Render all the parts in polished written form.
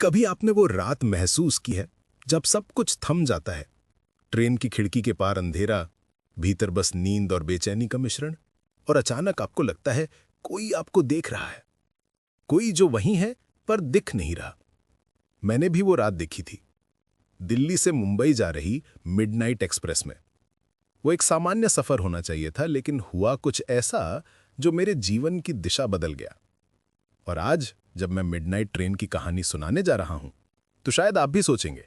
कभी आपने वो रात महसूस की है जब सब कुछ थम जाता है? ट्रेन की खिड़की के पार अंधेरा, भीतर बस नींद और बेचैनी का मिश्रण, और अचानक आपको लगता है कोई आपको देख रहा है, कोई जो वहीं है पर दिख नहीं रहा। मैंने भी वो रात देखी थी, दिल्ली से मुंबई जा रही मिडनाइट एक्सप्रेस में। वो एक सामान्य सफर होना चाहिए था, लेकिन हुआ कुछ ऐसा जो मेरे जीवन की दिशा बदल गया। और आज जब मैं मिडनाइट ट्रेन की कहानी सुनाने जा रहा हूं, तो शायद आप भी सोचेंगे,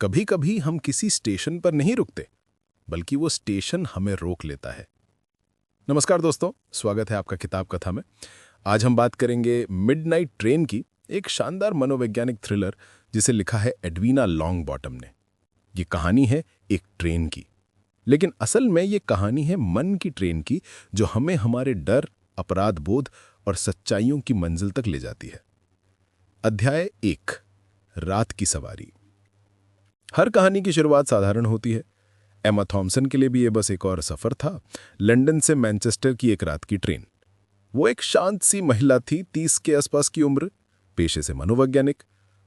कभी कभी हम किसी स्टेशन पर नहीं रुकते, बल्कि वो स्टेशन हमें रोक लेता है। नमस्कार दोस्तों, स्वागत है आपका किताब कथा में। आज हम बात करेंगे मिडनाइट ट्रेन की, एक शानदार मनोवैज्ञानिक थ्रिलर जिसे लिखा है एडवीना लॉन्ग बॉटम ने। ये कहानी है एक ट्रेन की, लेकिन असल में ये कहानी है मन की ट्रेन की, जो हमें हमारे डर, अपराध बोध और सच्चाइयों की मंजिल तक ले जाती है। अध्याय 1, रात की सवारी। हर कहानी की शुरुआत साधारण होती है। एमा थॉम्सन के लिए भी ये बस एक और सफर था, लंदन से मैनचेस्टर की एक रात की ट्रेन। वो एक शांत सी महिला थी, 30 के आसपास की उम्र, पेशे से मनोवैज्ञानिक,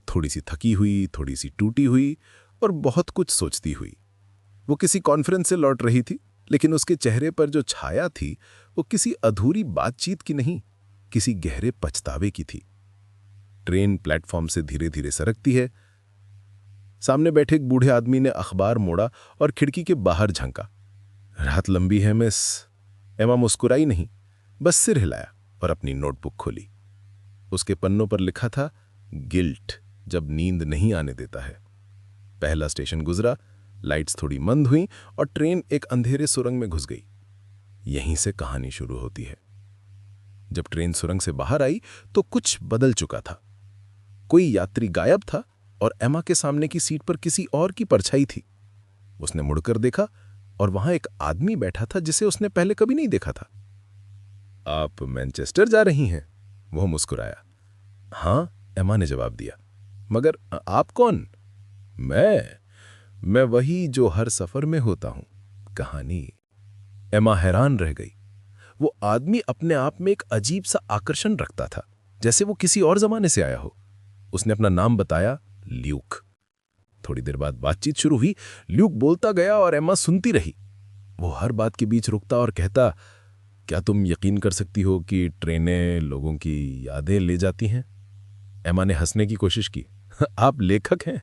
थोड़ी सी थकी हुई, थोड़ी सी टूटी हुई और बहुत कुछ सोचती हुई। वो किसी कॉन्फ्रेंस से लौट रही थी, लेकिन उसके चेहरे पर जो छाया थी वो किसी अधूरी बातचीत की नहीं, किसी गहरे पछतावे की थी। ट्रेन प्लेटफॉर्म से धीरे धीरे सरकती है। सामने बैठे एक बूढ़े आदमी ने अखबार मोड़ा और खिड़की के बाहर झांका। रात लंबी है मिस। एमा मुस्कुराई नहीं, बस सिर हिलाया और अपनी नोटबुक खोली। उसके पन्नों पर लिखा था, गिल्ट जब नींद नहीं आने देता है। पहला स्टेशन गुजरा, लाइट्स थोड़ी मंद हुई और ट्रेन एक अंधेरे सुरंग में घुस गई। यहीं से कहानी शुरू होती है। जब ट्रेन सुरंग से बाहर आई तो कुछ बदल चुका था। कोई यात्री गायब था और एमा के सामने की सीट पर किसी और की परछाई थी। उसने मुड़कर देखा और वहां एक आदमी बैठा था जिसे उसने पहले कभी नहीं देखा था। आप मैनचेस्टर जा रही हैं? वो मुस्कुराया। हाँ, एमा ने जवाब दिया। मगर आप कौन? मैं वही जो हर सफर में होता हूं, कहानी। एमा हैरान रह गई। वो आदमी अपने आप में एक अजीब सा आकर्षण रखता था, जैसे वो किसी और जमाने से आया हो। उसने अपना नाम बताया, ल्यूक। थोड़ी देर बाद बातचीत शुरू हुई। ल्यूक बोलता गया और एमा सुनती रही। वो हर बात के बीच रुकता और कहता, क्या तुम यकीन कर सकती हो कि ट्रेनें लोगों की यादें ले जाती हैं? एमा ने हंसने की कोशिश की। आप लेखक हैं?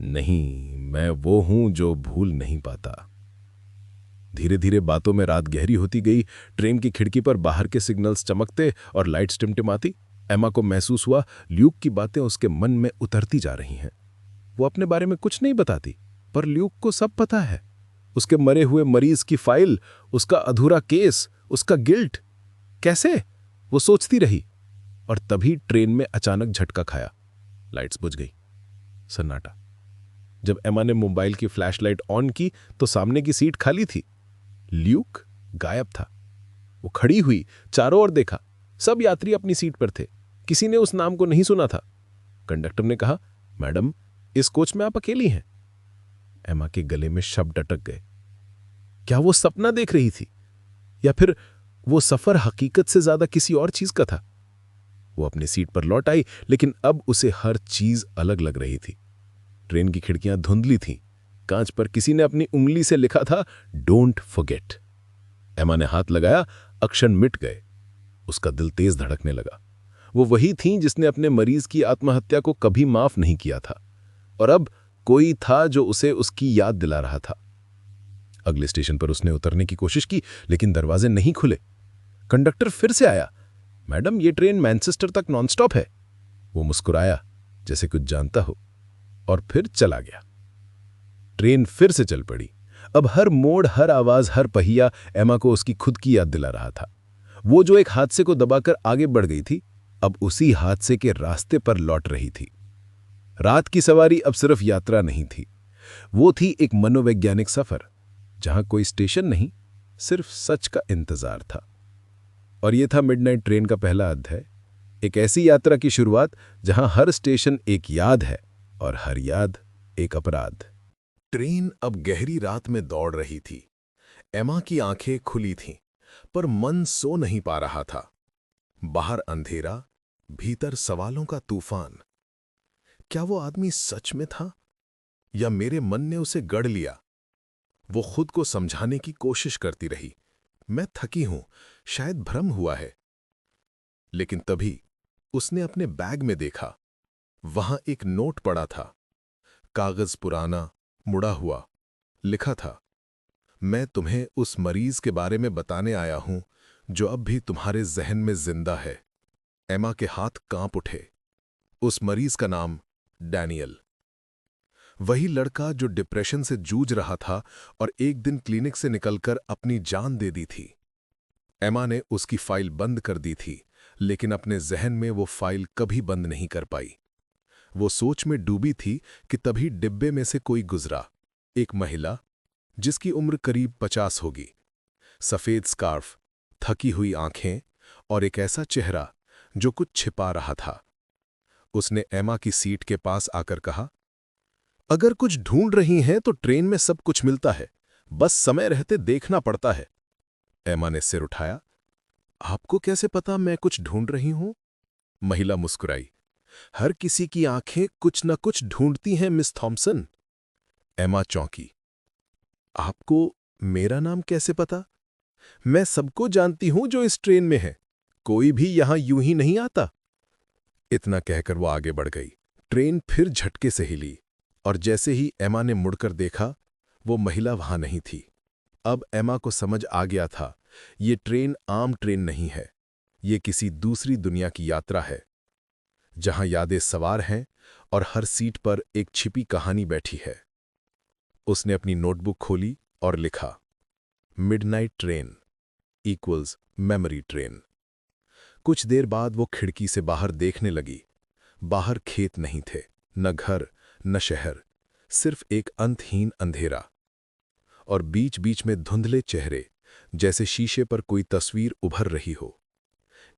नहीं, मैं वो हूं जो भूल नहीं पाता। धीरे धीरे बातों में रात गहरी होती गई। ट्रेन की खिड़की पर बाहर के सिग्नल्स चमकते और लाइट्स टिमटिमाती। एमा को महसूस हुआ ल्यूक की बातें उसके मन में उतरती जा रही हैं। वो अपने बारे में कुछ नहीं बताती, पर ल्यूक को सब पता है। उसके मरे हुए मरीज की फाइल, उसका अधूरा केस, उसका गिल्ट। कैसे? वो सोचती रही। और तभी ट्रेन में अचानक झटका खाया। लाइट्स बुझ गई। सन्नाटा। जब एमा ने मोबाइल की फ्लैशलाइट ऑन की तो सामने की सीट खाली थी। ल्यूक गायब था। वो खड़ी हुई, चारों ओर देखा। सब यात्री अपनी सीट पर थे। किसी ने उस नाम को नहीं सुना था। कंडक्टर ने कहा, मैडम, इस कोच में आप अकेली हैं। एमा के गले में शब्द अटक गए। क्या वो सपना देख रही थी, या फिर वो सफर हकीकत से ज्यादा किसी और चीज का था? वो अपनी सीट पर लौट आई, लेकिन अब उसे हर चीज अलग लग रही थी। ट्रेन की खिड़कियां धुंधली थीं। कांच पर किसी ने अपनी उंगली से लिखा था, डोंट फॉरगेट। एमा ने हाथ लगाया, अक्षर मिट गए। उसका दिल तेज धड़कने लगा। वो वही थीं जिसने अपने मरीज की आत्महत्या को कभी माफ नहीं किया था, और अब कोई था जो उसे उसकी याद दिला रहा था। अगले स्टेशन पर उसने उतरने की कोशिश की, लेकिन दरवाजे नहीं खुले। कंडक्टर फिर से आया, मैडम, ये ट्रेन मैनचेस्टर तक नॉनस्टॉप है। वो मुस्कुराया, जैसे कुछ जानता हो, और फिर चला गया। ट्रेन फिर से चल पड़ी। अब हर मोड़, हर आवाज, हर पहिया एमा को उसकी खुद की याद दिला रहा था। वो जो एक हादसे को दबाकर आगे बढ़ गई थी, अब उसी हादसे के रास्ते पर लौट रही थी। रात की सवारी अब सिर्फ यात्रा नहीं थी, वो थी एक मनोवैज्ञानिक सफर, जहां कोई स्टेशन नहीं, सिर्फ सच का इंतजार था। और यह था मिडनाइट ट्रेन का पहला अध्याय, एक ऐसी यात्रा की शुरुआत जहां हर स्टेशन एक याद है और हर याद एक अपराध। ट्रेन अब गहरी रात में दौड़ रही थी। एमा की आंखें खुली थीं, पर मन सो नहीं पा रहा था। बाहर अंधेरा, भीतर सवालों का तूफान। क्या वो आदमी सच में था या मेरे मन ने उसे गढ़ लिया? वो खुद को समझाने की कोशिश करती रही। मैं थकी हूं, शायद भ्रम हुआ है। लेकिन तभी उसने अपने बैग में देखा। वहां एक नोट पड़ा था, कागज पुराना, मुड़ा हुआ। लिखा था, मैं तुम्हें उस मरीज के बारे में बताने आया हूं जो अब भी तुम्हारे जहन में जिंदा है। एमा के हाथ कांप उठे। उस मरीज का नाम डैनियल। वही लड़का जो डिप्रेशन से जूझ रहा था और एक दिन क्लिनिक से निकलकर अपनी जान दे दी थी। एमा ने उसकी फाइल बंद कर दी थी, लेकिन अपने जहन में वो फाइल कभी बंद नहीं कर पाई। वो सोच में डूबी थी कि तभी डिब्बे में से कोई गुजरा। एक महिला, जिसकी उम्र करीब 50 होगी, सफेद स्कार्फ, थकी हुई आंखें और एक ऐसा चेहरा जो कुछ छिपा रहा था। उसने एमा की सीट के पास आकर कहा, अगर कुछ ढूंढ रही हैं तो ट्रेन में सब कुछ मिलता है, बस समय रहते देखना पड़ता है। एमा ने सिर उठाया। आपको कैसे पता मैं कुछ ढूंढ रही हूं? महिला मुस्कुराई। हर किसी की आंखें कुछ न कुछ ढूंढती हैं मिस थॉम्सन। एमा चौंकी। आपको मेरा नाम कैसे पता? मैं सबको जानती हूं जो इस ट्रेन में है। कोई भी यहां यूं ही नहीं आता। इतना कहकर वो आगे बढ़ गई। ट्रेन फिर झटके से हिली और जैसे ही एमा ने मुड़कर देखा, वो महिला वहां नहीं थी। अब एमा को समझ आ गया था, ये ट्रेन आम ट्रेन नहीं है। ये किसी दूसरी दुनिया की यात्रा है, जहां यादें सवार हैं और हर सीट पर एक छिपी कहानी बैठी है। उसने अपनी नोटबुक खोली और लिखा, midnight train equals memory train. कुछ देर बाद वो खिड़की से बाहर देखने लगी। बाहर खेत नहीं थे, न घर न शहर, सिर्फ एक अंतहीन अंधेरा। और बीच बीच में धुंधले चेहरे, जैसे शीशे पर कोई तस्वीर उभर रही हो।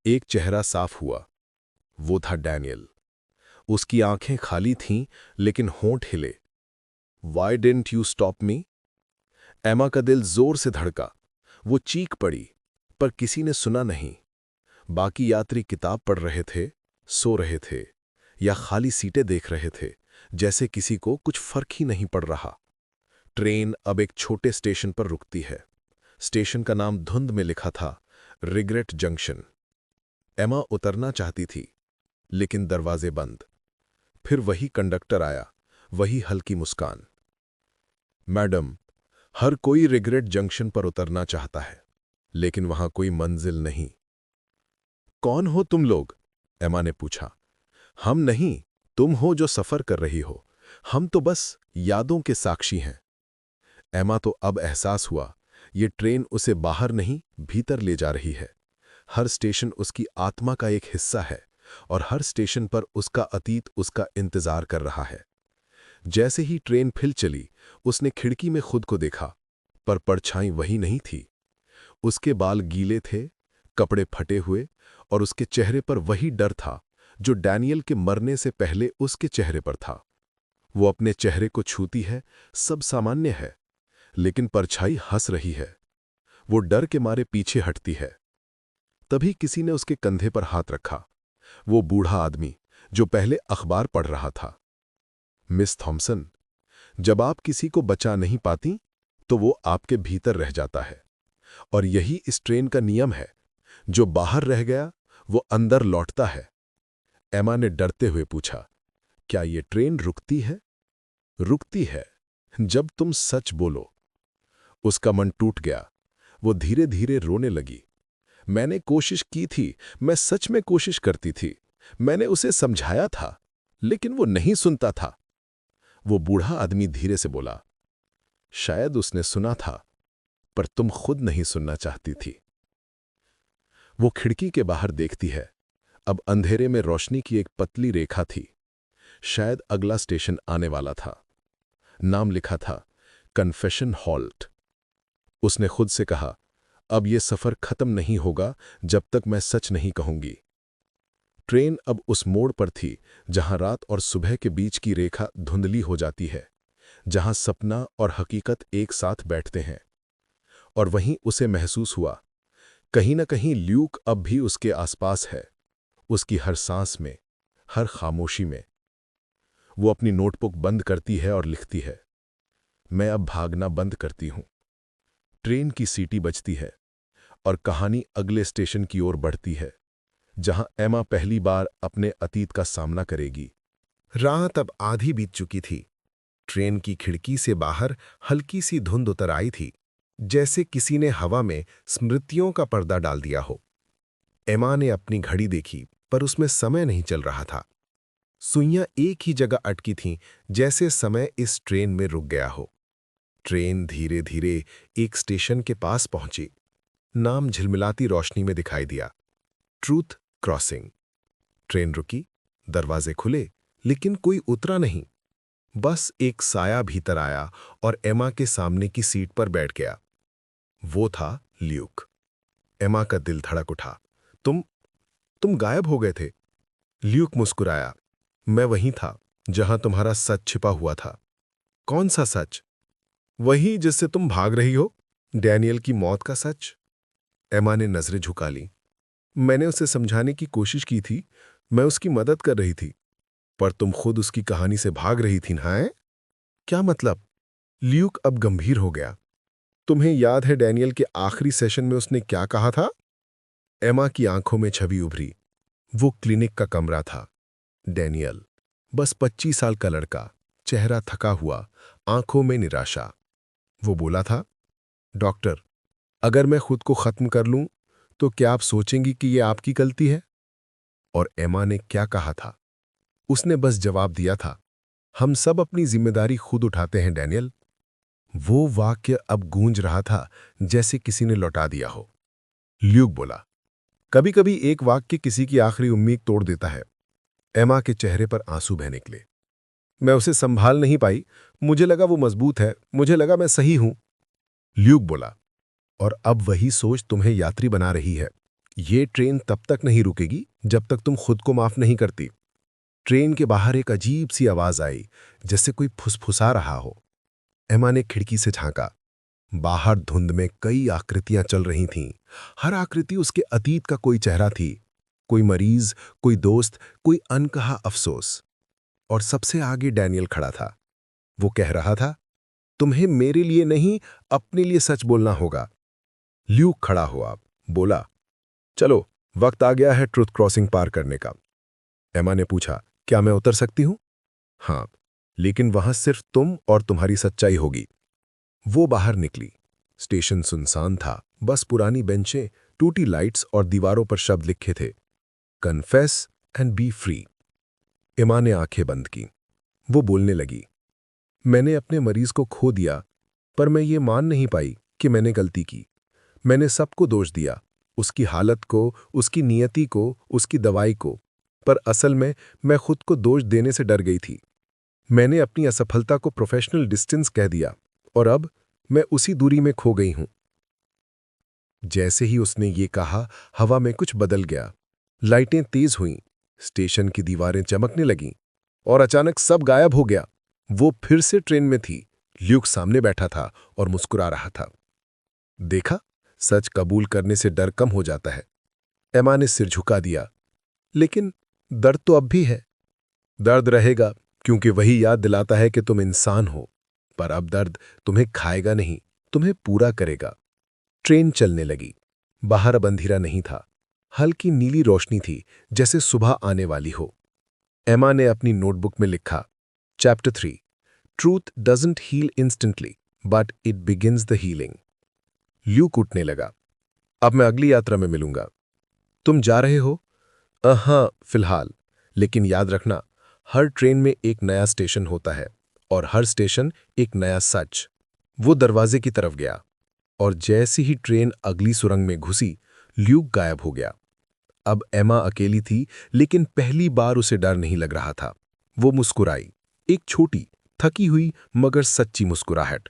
एक चेहरा साफ हुआ। वो था डैनियल। उसकी आंखें खाली थीं, लेकिन होंठ हिले। Why didn't you stop me? एमा का दिल जोर से धड़का। वो चीख पड़ी, पर किसी ने सुना नहीं। बाकी यात्री किताब पढ़ रहे थे, सो रहे थे, या खाली सीटें देख रहे थे, जैसे किसी को कुछ फर्क ही नहीं पड़ रहा। ट्रेन अब एक छोटे स्टेशन पर रुकती है। स्टेशन का नाम धुंध में लिखा था, रिग्रेट जंक्शन। एमा उतरना चाहती थी, लेकिन दरवाजे बंद। फिर वही कंडक्टर आया, वही हल्की मुस्कान। मैडम, हर कोई रिग्रेट जंक्शन पर उतरना चाहता है, लेकिन वहां कोई मंजिल नहीं। कौन हो तुम लोग? एमा ने पूछा। हम नहीं, तुम हो जो सफर कर रही हो। हम तो बस यादों के साक्षी हैं। एमा तो अब एहसास हुआ, ये ट्रेन उसे बाहर नहीं, भीतर ले जा रही है। हर स्टेशन उसकी आत्मा का एक हिस्सा है, और हर स्टेशन पर उसका अतीत उसका इंतजार कर रहा है। जैसे ही ट्रेन फिर चली, उसने खिड़की में खुद को देखा, पर परछाई वही नहीं थी। उसके बाल गीले थे, कपड़े फटे हुए, और उसके चेहरे पर वही डर था जो डैनियल के मरने से पहले उसके चेहरे पर था। वो अपने चेहरे को छूती है, सब सामान्य है, लेकिन परछाई हंस रही है। वो डर के मारे पीछे हटती है। तभी किसी ने उसके कंधे पर हाथ रखा। वो बूढ़ा आदमी जो पहले अखबार पढ़ रहा था। मिस थॉम्सन, जब आप किसी को बचा नहीं पाती, तो वो आपके भीतर रह जाता है। और यही इस ट्रेन का नियम है। जो बाहर रह गया, वो अंदर लौटता है। एमा ने डरते हुए पूछा, क्या ये ट्रेन रुकती है? रुकती है, जब तुम सच बोलो। उसका मन टूट गया। वो धीरे धीरे रोने लगी। मैंने कोशिश की थी, मैं सच में कोशिश करती थी। मैंने उसे समझाया था, लेकिन वो नहीं सुनता था। वो बूढ़ा आदमी धीरे से बोला, शायद उसने सुना था, पर तुम खुद नहीं सुनना चाहती थी। वो खिड़की के बाहर देखती है। अब अंधेरे में रोशनी की एक पतली रेखा थी। शायद अगला स्टेशन आने वाला था। नाम लिखा था, कन्फेशन हॉल्ट। उसने खुद से कहा, अब यह सफर खत्म नहीं होगा जब तक मैं सच नहीं कहूंगी। ट्रेन अब उस मोड़ पर थी जहां रात और सुबह के बीच की रेखा धुंधली हो जाती है, जहां सपना और हकीकत एक साथ बैठते हैं। और वहीं उसे महसूस हुआ, कहीं न कहीं ल्यूक अब भी उसके आसपास है, उसकी हर सांस में, हर खामोशी में। वो अपनी नोटबुक बंद करती है और लिखती है, मैं अब भागना बंद करती हूं। ट्रेन की सीटी बजती है और कहानी अगले स्टेशन की ओर बढ़ती है, जहां एमा पहली बार अपने अतीत का सामना करेगी। रात अब आधी बीत चुकी थी। ट्रेन की खिड़की से बाहर हल्की सी धुंध उतर आई थी, जैसे किसी ने हवा में स्मृतियों का पर्दा डाल दिया हो। एमा ने अपनी घड़ी देखी, पर उसमें समय नहीं चल रहा था। सुइयां एक ही जगह अटकी थीं, जैसे समय इस ट्रेन में रुक गया हो। ट्रेन धीरे धीरे एक स्टेशन के पास पहुंची। नाम झिलमिलाती रोशनी में दिखाई दिया, ट्रूथ क्रॉसिंग। ट्रेन रुकी, दरवाजे खुले, लेकिन कोई उतरा नहीं। बस एक साया भीतर आया और एमा के सामने की सीट पर बैठ गया। वो था ल्यूक। एमा का दिल धड़क उठा। तुम गायब हो गए थे। ल्यूक मुस्कुराया। मैं वहीं था जहां तुम्हारा सच छिपा हुआ था। कौन सा सच? वही जिससे तुम भाग रही हो, डैनियल की मौत का सच। एमा ने नजरें झुका ली। मैंने उसे समझाने की कोशिश की थी, मैं उसकी मदद कर रही थी, पर तुम खुद उसकी कहानी से भाग रही थी ना? हैं? क्या मतलब? ल्यूक अब गंभीर हो गया। तुम्हें याद है डैनियल के आखिरी सेशन में उसने क्या कहा था? एमा की आंखों में छवि उभरी। वो क्लिनिक का कमरा था। डैनियल, बस 25 साल का लड़का, चेहरा थका हुआ, आंखों में निराशा। वो बोला था, डॉक्टर, अगर मैं खुद को खत्म कर लूं, तो क्या आप सोचेंगी कि यह आपकी गलती है? और एमा ने क्या कहा था? उसने बस जवाब दिया था, हम सब अपनी जिम्मेदारी खुद उठाते हैं डैनियल। वो वाक्य अब गूंज रहा था, जैसे किसी ने लौटा दिया हो। ल्यूक बोला, कभी कभी एक वाक्य किसी की आखिरी उम्मीद तोड़ देता है। एमा के चेहरे पर आंसू बह निकले। मैं उसे संभाल नहीं पाई। मुझे लगा वो मजबूत है, मुझे लगा मैं सही हूं। ल्यूक बोला, और अब वही सोच तुम्हें यात्री बना रही है। ये ट्रेन तब तक नहीं रुकेगी जब तक तुम खुद को माफ नहीं करती। ट्रेन के बाहर एक अजीब सी आवाज आई, जैसे कोई फुसफुसा रहा हो। एमा ने खिड़की से झांका। बाहर धुंध में कई आकृतियां चल रही थीं। हर आकृति उसके अतीत का कोई चेहरा थी। कोई मरीज, कोई दोस्त, कोई अनकहा अफसोस। और सबसे आगे डैनियल खड़ा था। वो कह रहा था, तुम्हें मेरे लिए नहीं, अपने लिए सच बोलना होगा। ल्यूक खड़ा हुआ, बोला, चलो, वक्त आ गया है ट्रुथ क्रॉसिंग पार करने का। एमा ने पूछा, क्या मैं उतर सकती हूं? हाँ, लेकिन वहां सिर्फ तुम और तुम्हारी सच्चाई होगी। वो बाहर निकली। स्टेशन सुनसान था, बस पुरानी बेंचें, टूटी लाइट्स और दीवारों पर शब्द लिखे थे, कन्फेस एंड बी फ्री। एमा ने आंखें बंद की। वो बोलने लगी, मैंने अपने मरीज को खो दिया, पर मैं ये मान नहीं पाई कि मैंने गलती की। मैंने सबको दोष दिया, उसकी हालत को, उसकी नियति को, उसकी दवाई को, पर असल में मैं खुद को दोष देने से डर गई थी। मैंने अपनी असफलता को प्रोफेशनल डिस्टेंस कह दिया, और अब मैं उसी दूरी में खो गई हूं। जैसे ही उसने ये कहा, हवा में कुछ बदल गया। लाइटें तेज हुईं, स्टेशन की दीवारें चमकने लगीं, और अचानक सब गायब हो गया। वो फिर से ट्रेन में थी। ल्यूक सामने बैठा था और मुस्कुरा रहा था। देखा, सच कबूल करने से डर कम हो जाता है। एमा ने सिर झुका दिया। लेकिन दर्द तो अब भी है। दर्द रहेगा, क्योंकि वही याद दिलाता है कि तुम इंसान हो। पर अब दर्द तुम्हें खाएगा नहीं, तुम्हें पूरा करेगा। ट्रेन चलने लगी। बाहर अब अंधेरा नहीं था। हल्की नीली रोशनी थी, जैसे सुबह आने वाली हो। एमा ने अपनी नोटबुक में लिखा, chapter 3, truth doesn't heal instantly, but it begins the healing. Luke उठने लगा। अब मैं अगली यात्रा में मिलूंगा। तुम जा रहे हो? हाँ, फिलहाल। लेकिन याद रखना, हर ट्रेन में एक नया स्टेशन होता है, और हर स्टेशन एक नया सच। वो दरवाजे की तरफ गया, और जैसे ही ट्रेन अगली सुरंग में घुसी, ल्यूक गायब हो गया। अब एमा अकेली थी, लेकिन पहली बार उसे डर नहीं लग रहा था। वो मुस्कुराई, एक छोटी, थकी हुई मगर सच्ची मुस्कुराहट।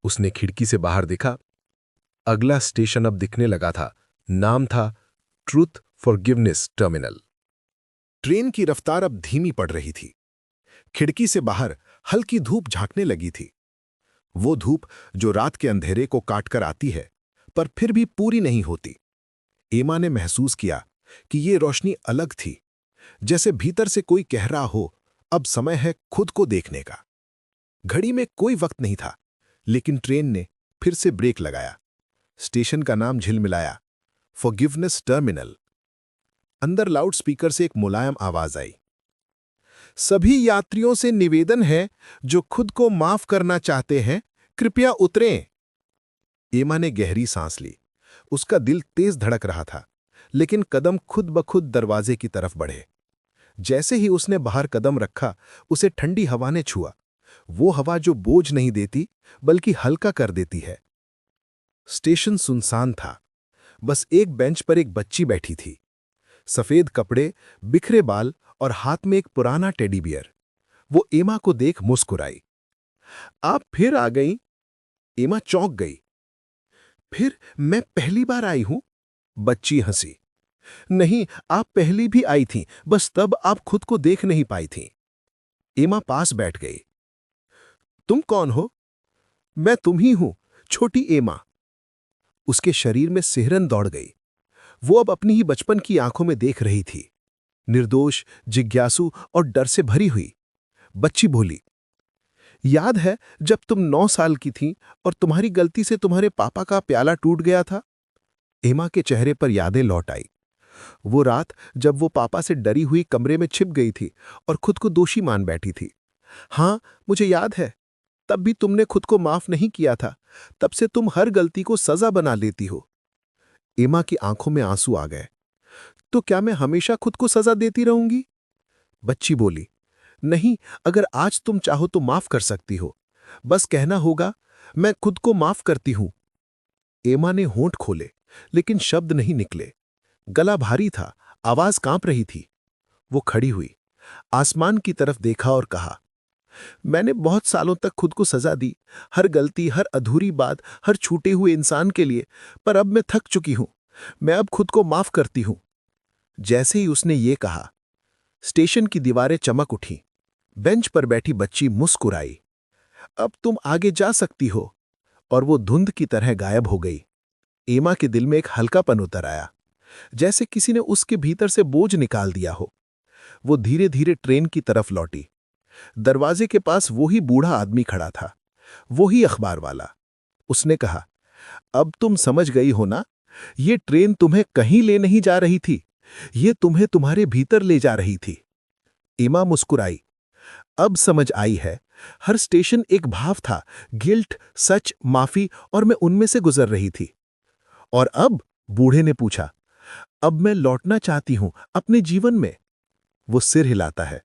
उसने खिड़की से बाहर देखा। अगला स्टेशन अब दिखने लगा था। नाम था ट्रूथ फॉरगिवनेस टर्मिनल। ट्रेन की रफ्तार अब धीमी पड़ रही थी। खिड़की से बाहर हल्की धूप झांकने लगी थी। वो धूप जो रात के अंधेरे को काटकर आती है, पर फिर भी पूरी नहीं होती। एमा ने महसूस किया कि ये रोशनी अलग थी, जैसे भीतर से कोई कह रहा हो, अब समय है खुद को देखने का। घड़ी में कोई वक्त नहीं था, लेकिन ट्रेन ने फिर से ब्रेक लगाया। स्टेशन का नाम झिलमिलाया, फॉरगिवनेस टर्मिनल। अंदर लाउडस्पीकर से एक मुलायम आवाज आई, सभी यात्रियों से निवेदन है जो खुद को माफ करना चाहते हैं, कृपया उतरें। एमा ने गहरी सांस ली। उसका दिल तेज धड़क रहा था, लेकिन कदम खुद ब खुद दरवाजे की तरफ बढ़े। जैसे ही उसने बाहर कदम रखा, उसे ठंडी हवा ने छुआ। वो हवा जो बोझ नहीं देती, बल्कि हल्का कर देती है। स्टेशन सुनसान था। बस एक बेंच पर एक बच्ची बैठी थी। सफेद कपड़े, बिखरे बाल और हाथ में एक पुराना टेडी बियर। वो एमा को देख मुस्कुराई। आप फिर आ गई? एमा चौंक गई। फिर मैं पहली बार आई हूं? बच्ची हंसी। नहीं, आप पहली भी आई थीं, बस तब आप खुद को देख नहीं पाई थीं। एमा पास बैठ गई। तुम कौन हो? मैं तुम ही हूं, छोटी एमा। उसके शरीर में सिहरन दौड़ गई। वो अब अपनी ही बचपन की आंखों में देख रही थी, निर्दोष, जिज्ञासु और डर से भरी हुई। बच्ची बोली, याद है जब तुम 9 साल की थीं और तुम्हारी गलती से तुम्हारे पापा का प्याला टूट गया था? एमा के चेहरे पर यादें लौट आई। वो रात जब वो पापा से डरी हुई कमरे में छिप गई थी और खुद को दोषी मान बैठी थी। हाँ, मुझे याद है। तब भी तुमने खुद को माफ नहीं किया था। तब से तुम हर गलती को सजा बना लेती हो। एमा की आंखों में आंसू आ गए। तो क्या मैं हमेशा खुद को सजा देती रहूंगी? बच्ची बोली, नहीं, अगर आज तुम चाहो तो माफ कर सकती हो। बस कहना होगा, मैं खुद को माफ करती हूं। एमा ने होंठ खोले, लेकिन शब्द नहीं निकले। गला भारी था, आवाज कांप रही थी। वो खड़ी हुई, आसमान की तरफ देखा और कहा, मैंने बहुत सालों तक खुद को सजा दी, हर गलती, हर अधूरी बात, हर छूटे हुए इंसान के लिए। पर अब मैं थक चुकी हूं। मैं अब खुद को माफ करती हूं। जैसे ही उसने ये कहा, स्टेशन की दीवारें चमक उठी। बेंच पर बैठी बच्ची मुस्कुराई। अब तुम आगे जा सकती हो। और वो धुंध की तरह गायब हो गई। एमा के दिल में एक हल्कापन उतर आया, जैसे किसी ने उसके भीतर से बोझ निकाल दिया हो। वो धीरे धीरे ट्रेन की तरफ लौटी। दरवाजे के पास वही बूढ़ा आदमी खड़ा था, वही अखबार वाला। उसने कहा, अब तुम समझ गई हो ना? ये ट्रेन तुम्हें कहीं ले नहीं जा रही थी, ये तुम्हें तुम्हारे भीतर ले जा रही थी। एमा मुस्कुराई। अब समझ आई है, हर स्टेशन एक भाव था, गिल्ट, सच, माफी, और मैं उनमें से गुजर रही थी। और अब? बूढ़े ने पूछा। अब मैं लौटना चाहती हूं अपने जीवन में। वो सिर हिलाता है।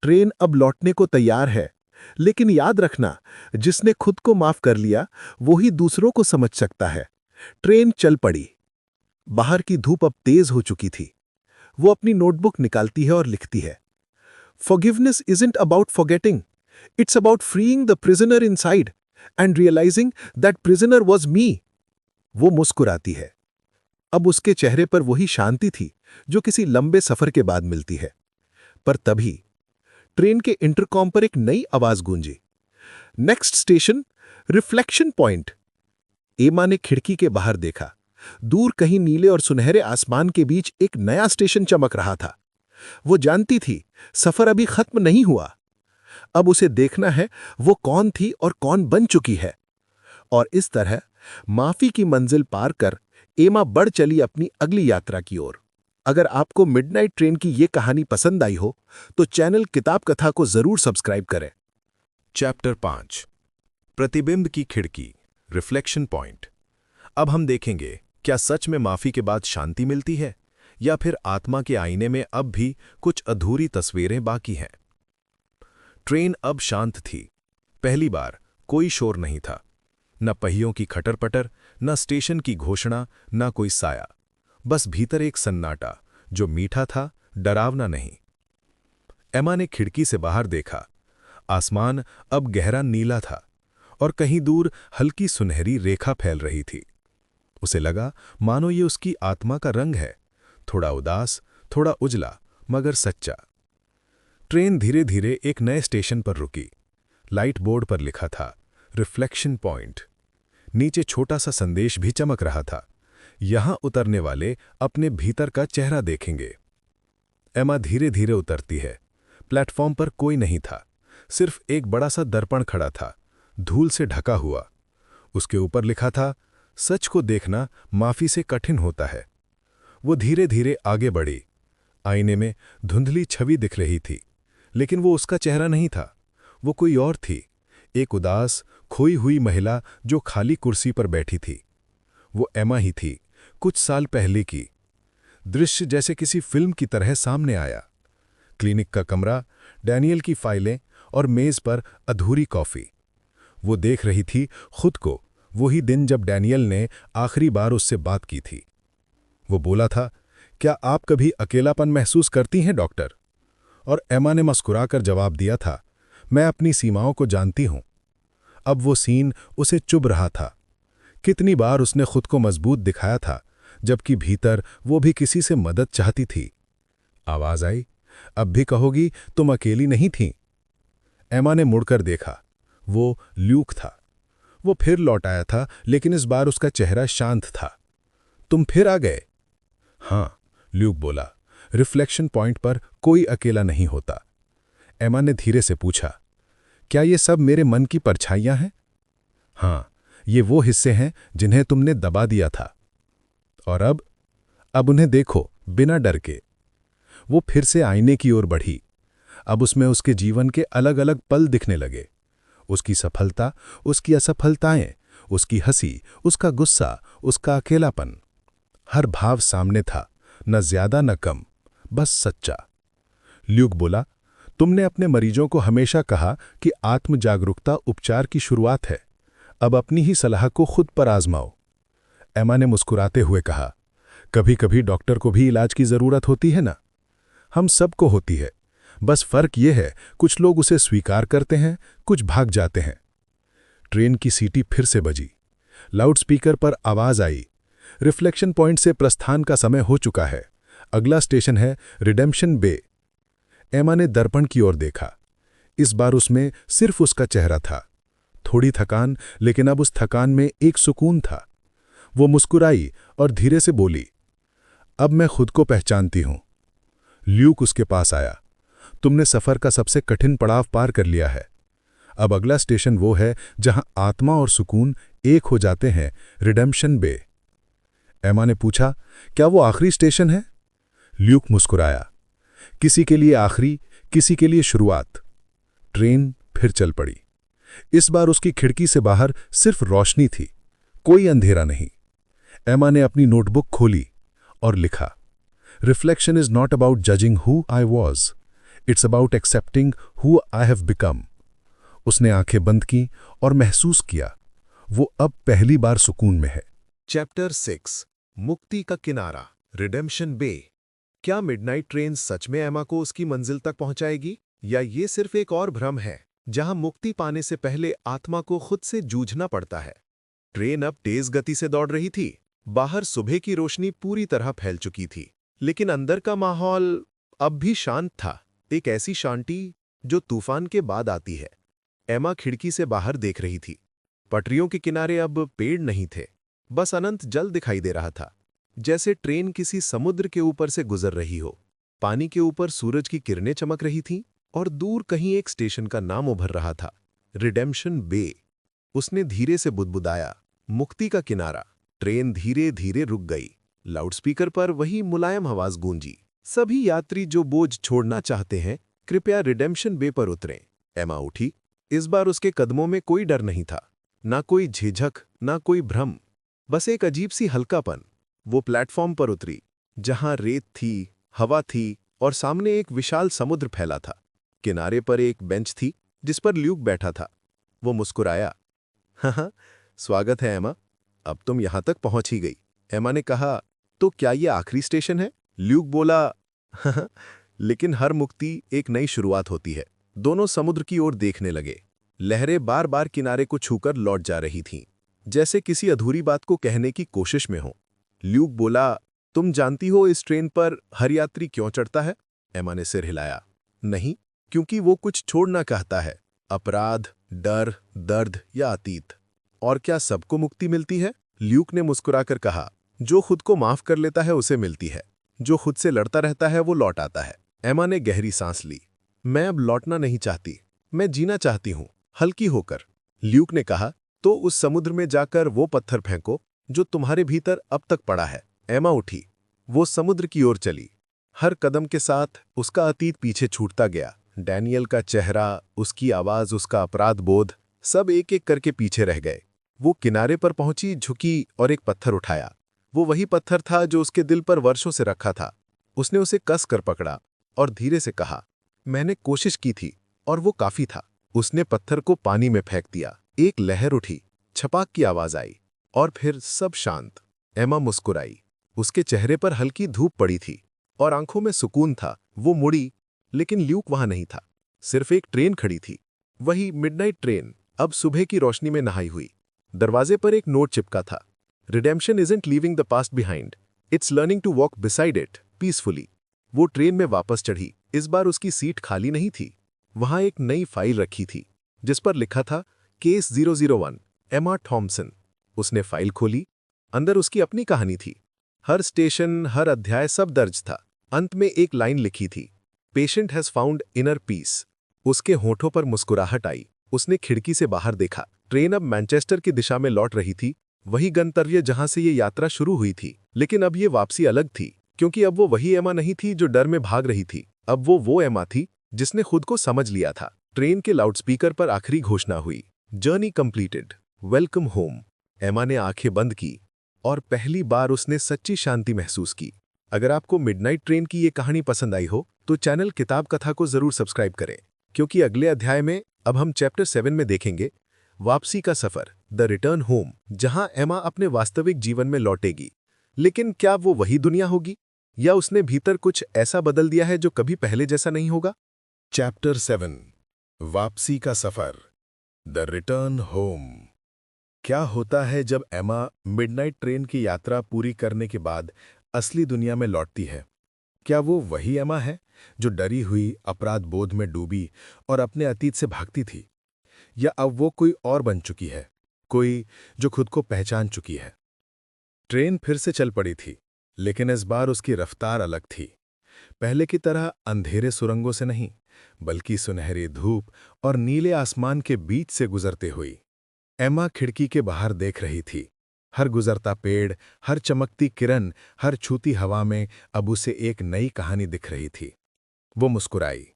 ट्रेन अब लौटने को तैयार है, लेकिन याद रखना, जिसने खुद को माफ कर लिया, वो ही दूसरों को समझ सकता है। ट्रेन चल पड़ी। बाहर की धूप अब तेज हो चुकी थी। वो अपनी नोटबुक निकालती है और लिखती है, Forgiveness isn't about forgetting. It's about freeing the prisoner inside and realizing that prisoner was me. वो मुस्कुराती है। अब उसके चेहरे पर वही शांति थी जो किसी लंबे सफर के बाद मिलती है। पर तभी ट्रेन के इंटरकॉम पर एक नई आवाज गूंजी, नेक्स्ट स्टेशन रिफ्लेक्शन पॉइंट। एमा ने खिड़की के बाहर देखा। दूर कहीं नीले और सुनहरे आसमान के बीच एक नया स्टेशन चमक रहा था। वो जानती थी, सफर अभी खत्म नहीं हुआ। अब उसे देखना है वो कौन थी और कौन बन चुकी है। और इस तरह माफी की मंजिल पार कर एमा बढ़ चली अपनी अगली यात्रा की ओर। अगर आपको मिडनाइट ट्रेन की ये कहानी पसंद आई हो तो चैनल किताब कथा को जरूर सब्सक्राइब करें। चैप्टर 5, प्रतिबिंब की खिड़की, रिफ्लेक्शन पॉइंट। अब हम देखेंगे, क्या सच में माफी के बाद शांति मिलती है, या फिर आत्मा के आईने में अब भी कुछ अधूरी तस्वीरें बाकी हैं। ट्रेन अब शांत थी। पहली बार कोई शोर नहीं था, न पहियों की खटर-पटर, न स्टेशन की घोषणा, न कोई साया। बस भीतर एक सन्नाटा, जो मीठा था, डरावना नहीं। एमा ने खिड़की से बाहर देखा। आसमान अब गहरा नीला था और कहीं दूर हल्की सुनहरी रेखा फैल रही थी। उसे लगा मानो ये उसकी आत्मा का रंग है, थोड़ा उदास, थोड़ा उजला, मगर सच्चा। ट्रेन धीरे धीरे एक नए स्टेशन पर रुकी। लाइट बोर्ड पर लिखा था, रिफ्लेक्शन पॉइंट। नीचे छोटा सा संदेश भी चमक रहा था, यहां उतरने वाले अपने भीतर का चेहरा देखेंगे। एमा धीरे धीरे उतरती है, प्लेटफॉर्म पर कोई नहीं था, सिर्फ एक बड़ा सा दर्पण खड़ा था, धूल से ढका हुआ। उसके ऊपर लिखा था, सच को देखना माफी से कठिन होता है। वो धीरे धीरे आगे बढ़ी। आईने में धुंधली छवि दिख रही थी, लेकिन वो उसका चेहरा नहीं था, वो कोई और थी, एक उदास, खोई हुई महिला जो खाली कुर्सी पर बैठी थी। वो एमा ही थी, कुछ साल पहले की। दृश्य जैसे किसी फिल्म की तरह सामने आया। क्लिनिक का कमरा, डैनियल की फाइलें और मेज पर अधूरी कॉफी। वो देख रही थी खुद को, वही दिन जब डैनियल ने आखिरी बार उससे बात की थी। वो बोला था, क्या आप कभी अकेलापन महसूस करती हैं डॉक्टर? और एमा ने मुस्कुराकर जवाब दिया था, मैं अपनी सीमाओं को जानती हूं। अब वो सीन उसे चुभ रहा था। कितनी बार उसने खुद को मजबूत दिखाया था, जबकि भीतर वो भी किसी से मदद चाहती थी। आवाज आई, अब भी कहोगी तुम अकेली नहीं थीं? एमा ने मुड़कर देखा। वो ल्यूक था। वो फिर लौट आया था, लेकिन इस बार उसका चेहरा शांत था। तुम फिर आ गए? हाँ, ल्यूक बोला। रिफ्लेक्शन पॉइंट पर कोई अकेला नहीं होता। एमा ने धीरे से पूछा, क्या ये सब मेरे मन की परछाइयां हैं? हाँ, ये वो हिस्से हैं जिन्हें तुमने दबा दिया था। और अब उन्हें देखो, बिना डर के। वो फिर से आईने की ओर बढ़ी। अब उसमें उसके जीवन के अलग अलग पल दिखने लगे। उसकी सफलता, उसकी असफलताएं, उसकी हंसी, उसका गुस्सा, उसका अकेलापन। हर भाव सामने था, न ज्यादा न कम, बस सच्चा। ल्यूक बोला, तुमने अपने मरीजों को हमेशा कहा कि आत्म जागरूकता उपचार की शुरुआत है। अब अपनी ही सलाह को खुद पर आजमाओ। एमा ने मुस्कुराते हुए कहा, कभी कभी डॉक्टर को भी इलाज की जरूरत होती है ना? हम सबको होती है, बस फर्क यह है कुछ लोग उसे स्वीकार करते हैं, कुछ भाग जाते हैं। ट्रेन की सीटी फिर से बजी। लाउडस्पीकर पर आवाज आई, रिफ्लेक्शन पॉइंट से प्रस्थान का समय हो चुका है। अगला स्टेशन है रिडेम्पशन बे। एमा ने दर्पण की ओर देखा। इस बार उसमें सिर्फ उसका चेहरा था। थोड़ी थकान, लेकिन अब उस थकान में एक सुकून था। वो मुस्कुराई और धीरे से बोली, अब मैं खुद को पहचानती हूं। ल्यूक उसके पास आया, तुमने सफर का सबसे कठिन पड़ाव पार कर लिया है। अब अगला स्टेशन वो है जहां आत्मा और सुकून एक हो जाते हैं, रिडेम्पशन बे। एमा ने पूछा, क्या वो आखिरी स्टेशन है? ल्यूक मुस्कुराया, किसी के लिए आखिरी, किसी के लिए शुरुआत। ट्रेन फिर चल पड़ी। इस बार उसकी खिड़की से बाहर सिर्फ रोशनी थी, कोई अंधेरा नहीं। एमा ने अपनी नोटबुक खोली और लिखा, reflection is not about judging who I was, it's about accepting who I have become. उसने आंखें बंद की और महसूस किया, वो अब पहली बार सुकून में है। चैप्टर 6, मुक्ति का किनारा, रिडेम्पशन बे। क्या मिडनाइट ट्रेन सच में एमा को उसकी मंजिल तक पहुंचाएगी, या ये सिर्फ एक और भ्रम है जहां मुक्ति पाने से पहले आत्मा को खुद से जूझना पड़ता है? ट्रेन अब तेज गति से दौड़ रही थी। बाहर सुबह की रोशनी पूरी तरह फैल चुकी थी, लेकिन अंदर का माहौल अब भी शांत था, एक ऐसी शांति जो तूफान के बाद आती है। एमा खिड़की से बाहर देख रही थी। पटरियों के किनारे अब पेड़ नहीं थे, बस अनंत जल दिखाई दे रहा था, जैसे ट्रेन किसी समुद्र के ऊपर से गुजर रही हो। पानी के ऊपर सूरज की किरणें चमक रही थीं और दूर कहीं एक स्टेशन का नाम उभर रहा था, रिडेम्पशन बे। उसने धीरे से बुदबुदाया, मुक्ति का किनारा। ट्रेन धीरे धीरे रुक गई। लाउडस्पीकर पर वही मुलायम आवाज गूंजी, सभी यात्री जो बोझ छोड़ना चाहते हैं, कृपया रिडेम्पशन बे पर उतरें। एमा उठी। इस बार उसके कदमों में कोई डर नहीं था, ना कोई झिझक, ना कोई भ्रम, बस एक अजीब सी हल्कापन। वो प्लेटफॉर्म पर उतरी, जहां रेत थी, हवा थी और सामने एक विशाल समुद्र फैला था। किनारे पर एक बेंच थी जिस पर ल्यूक बैठा था। वो मुस्कुराया, हाँ, स्वागत है एमा, अब तुम यहां तक पहुंच ही गई। एमा ने कहा, तो क्या ये आखिरी स्टेशन है? ल्यूक बोला, हाँ, लेकिन हर मुक्ति एक नई शुरुआत होती है। दोनों समुद्र की ओर देखने लगे। लहरें बार बार किनारे को छूकर लौट जा रही थीं, जैसे किसी अधूरी बात को कहने की कोशिश में हो। ल्यूक बोला, तुम जानती हो इस ट्रेन पर हर यात्री क्यों चढ़ता है? एमा ने सिर हिलाया, नहीं, क्योंकि वो कुछ छोड़ना चाहता है, अपराध, डर, दर्द या अतीत। और क्या सबको मुक्ति मिलती है? ल्यूक ने मुस्कुराकर कहा, जो खुद को माफ कर लेता है उसे मिलती है, जो खुद से लड़ता रहता है वो लौट आता है। एमा ने गहरी सांस ली। मैं अब लौटना नहीं चाहती, मैं जीना चाहती हूँ, हल्की होकर। ल्यूक ने कहा, तो उस समुद्र में जाकर वो पत्थर फेंको जो तुम्हारे भीतर अब तक पड़ा है। एमा उठी, वो समुद्र की ओर चली। हर कदम के साथ उसका अतीत पीछे छूटता गया। डैनियल का चेहरा, उसकी आवाज, उसका अपराध बोध, सब एक एक करके पीछे रह गए। वो किनारे पर पहुंची, झुकी और एक पत्थर उठाया। वो वही पत्थर था जो उसके दिल पर वर्षों से रखा था। उसने उसे कस कर पकड़ा और धीरे से कहा, मैंने कोशिश की थी और वो काफी था। उसने पत्थर को पानी में फेंक दिया। एक लहर उठी, छपाक की आवाज आई और फिर सब शांत। एमा मुस्कुराई। उसके चेहरे पर हल्की धूप पड़ी थी और आंखों में सुकून था। वो मुड़ी, लेकिन ल्यूक वहां नहीं था। सिर्फ एक ट्रेन खड़ी थी, वही मिडनाइट ट्रेन, अब सुबह की रोशनी में नहाई हुई। दरवाजे पर एक नोट चिपका था, redemption isn't leaving the past behind, it's learning to walk beside it peacefully. वो ट्रेन में वापस चढ़ी। इस बार उसकी सीट खाली नहीं थी। वहां एक नई फाइल रखी थी जिस पर लिखा था केस 001, एमा थॉम्सन। उसने फाइल खोली। अंदर उसकी अपनी कहानी थी। हर स्टेशन, हर अध्याय, सब दर्ज था। अंत में एक लाइन लिखी थी, patient has found inner peace. उसके होठों पर मुस्कुराहट आई। उसने खिड़की से बाहर देखा। ट्रेन अब मैनचेस्टर की दिशा में लौट रही थी, वही गंतव्य जहां से ये यात्रा शुरू हुई थी। लेकिन अब ये वापसी अलग थी, क्योंकि अब वो वही एमा नहीं थी जो डर में भाग रही थी। अब वो एमा थी जिसने खुद को समझ लिया था। ट्रेन के लाउडस्पीकर पर आखिरी घोषणा हुई, जर्नी कंप्लीटेड, वेलकम होम। एमा ने आंखें बंद की और पहली बार उसने सच्ची शांति महसूस की। अगर आपको मिडनाइट ट्रेन की ये कहानी पसंद आई हो तो चैनल किताब कथा को जरूर सब्सक्राइब करें, क्योंकि अगले अध्याय में अब हम चैप्टर 7 में देखेंगे वापसी का सफर, द रिटर्न होम, जहां एमा अपने वास्तविक जीवन में लौटेगी। लेकिन क्या वो वही दुनिया होगी, या उसने भीतर कुछ ऐसा बदल दिया है जो कभी पहले जैसा नहीं होगा? चैप्टर 7, वापसी का सफर, द रिटर्न होम। क्या होता है जब एमा मिडनाइट ट्रेन की यात्रा पूरी करने के बाद असली दुनिया में लौटती है? क्या वो वही एमा है जो डरी हुई, अपराध बोध में डूबी और अपने अतीत से भागती थी? या अब वो कोई और बन चुकी है, कोई जो खुद को पहचान चुकी है? ट्रेन फिर से चल पड़ी थी, लेकिन इस बार उसकी रफ्तार अलग थी। पहले की तरह अंधेरे सुरंगों से नहीं, बल्कि सुनहरी धूप और नीले आसमान के बीच से गुजरते हुई। एमा खिड़की के बाहर देख रही थी। हर गुजरता पेड़, हर चमकती किरण, हर छूती हवा में अब उसे एक नई कहानी दिख रही थी। वो मुस्कुराई।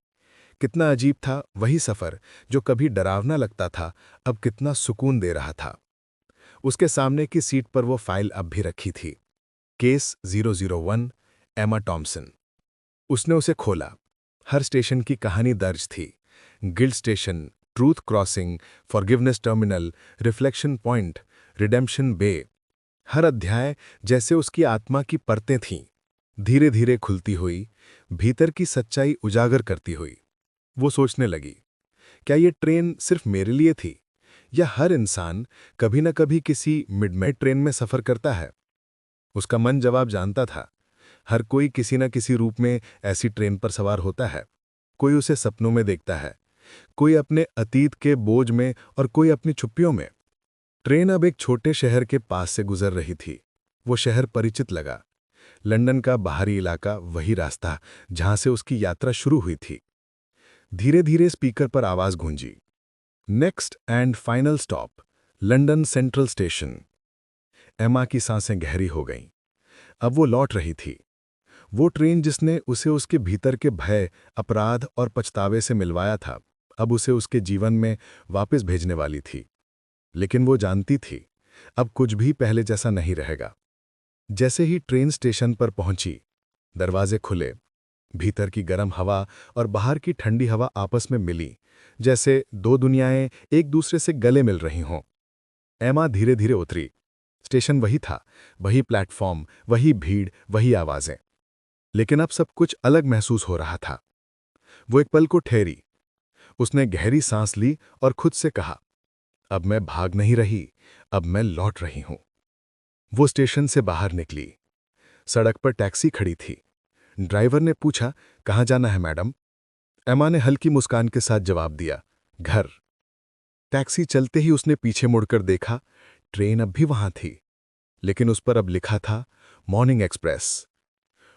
कितना अजीब था वही सफर जो कभी डरावना लगता था, अब कितना सुकून दे रहा था। उसके सामने की सीट पर वो फाइल अब भी रखी थी, केस 001, एमा थॉम्सन। उसने उसे खोला। हर स्टेशन की कहानी दर्ज थी, guilt station, truth crossing, forgiveness terminal, reflection point, redemption bay. हर अध्याय जैसे उसकी आत्मा की परतें थीं, धीरे धीरे खुलती हुई, भीतर की सच्चाई उजागर करती हुई। वो सोचने लगी, क्या ये ट्रेन सिर्फ मेरे लिए थी, या हर इंसान कभी न कभी किसी मिडनाइट ट्रेन में सफर करता है? उसका मन जवाब जानता था। हर कोई किसी न किसी रूप में ऐसी ट्रेन पर सवार होता है। कोई उसे सपनों में देखता है, कोई अपने अतीत के बोझ में और कोई अपनी छुप्पियों में। ट्रेन अब एक छोटे शहर के पास से गुजर रही थी। वो शहर परिचित लगा। लंदन का बाहरी इलाका, वही रास्ता जहां से उसकी यात्रा शुरू हुई थी। धीरे धीरे स्पीकर पर आवाज गूंजी, next and final stop, London central station. Emma की सांसें गहरी हो गईं। अब वो लौट रही थी। वो ट्रेन जिसने उसे उसके भीतर के भय, अपराध और पछतावे से मिलवाया था, अब उसे उसके जीवन में वापस भेजने वाली थी। लेकिन वो जानती थी, अब कुछ भी पहले जैसा नहीं रहेगा। जैसे ही ट्रेन स्टेशन पर पहुंची, दरवाजे खुले। भीतर की गर्म हवा और बाहर की ठंडी हवा आपस में मिली, जैसे दो दुनियाएं एक दूसरे से गले मिल रही हों। एमा धीरे धीरे उतरी। स्टेशन वही था, वही प्लेटफॉर्म, वही भीड़, वही आवाजें। लेकिन अब सब कुछ अलग महसूस हो रहा था। वो एक पल को ठहरी। उसने गहरी सांस ली और खुद से कहा, अब मैं भाग नहीं रही, अब मैं लौट रही हूं। वो स्टेशन से बाहर निकली। सड़क पर टैक्सी खड़ी थी। ड्राइवर ने पूछा, कहाँ जाना है मैडम? एमा ने हल्की मुस्कान के साथ जवाब दिया, घर। टैक्सी चलते ही उसने पीछे मुड़कर देखा। ट्रेन अब भी वहां थी, लेकिन उस पर अब लिखा था, मॉर्निंग एक्सप्रेस।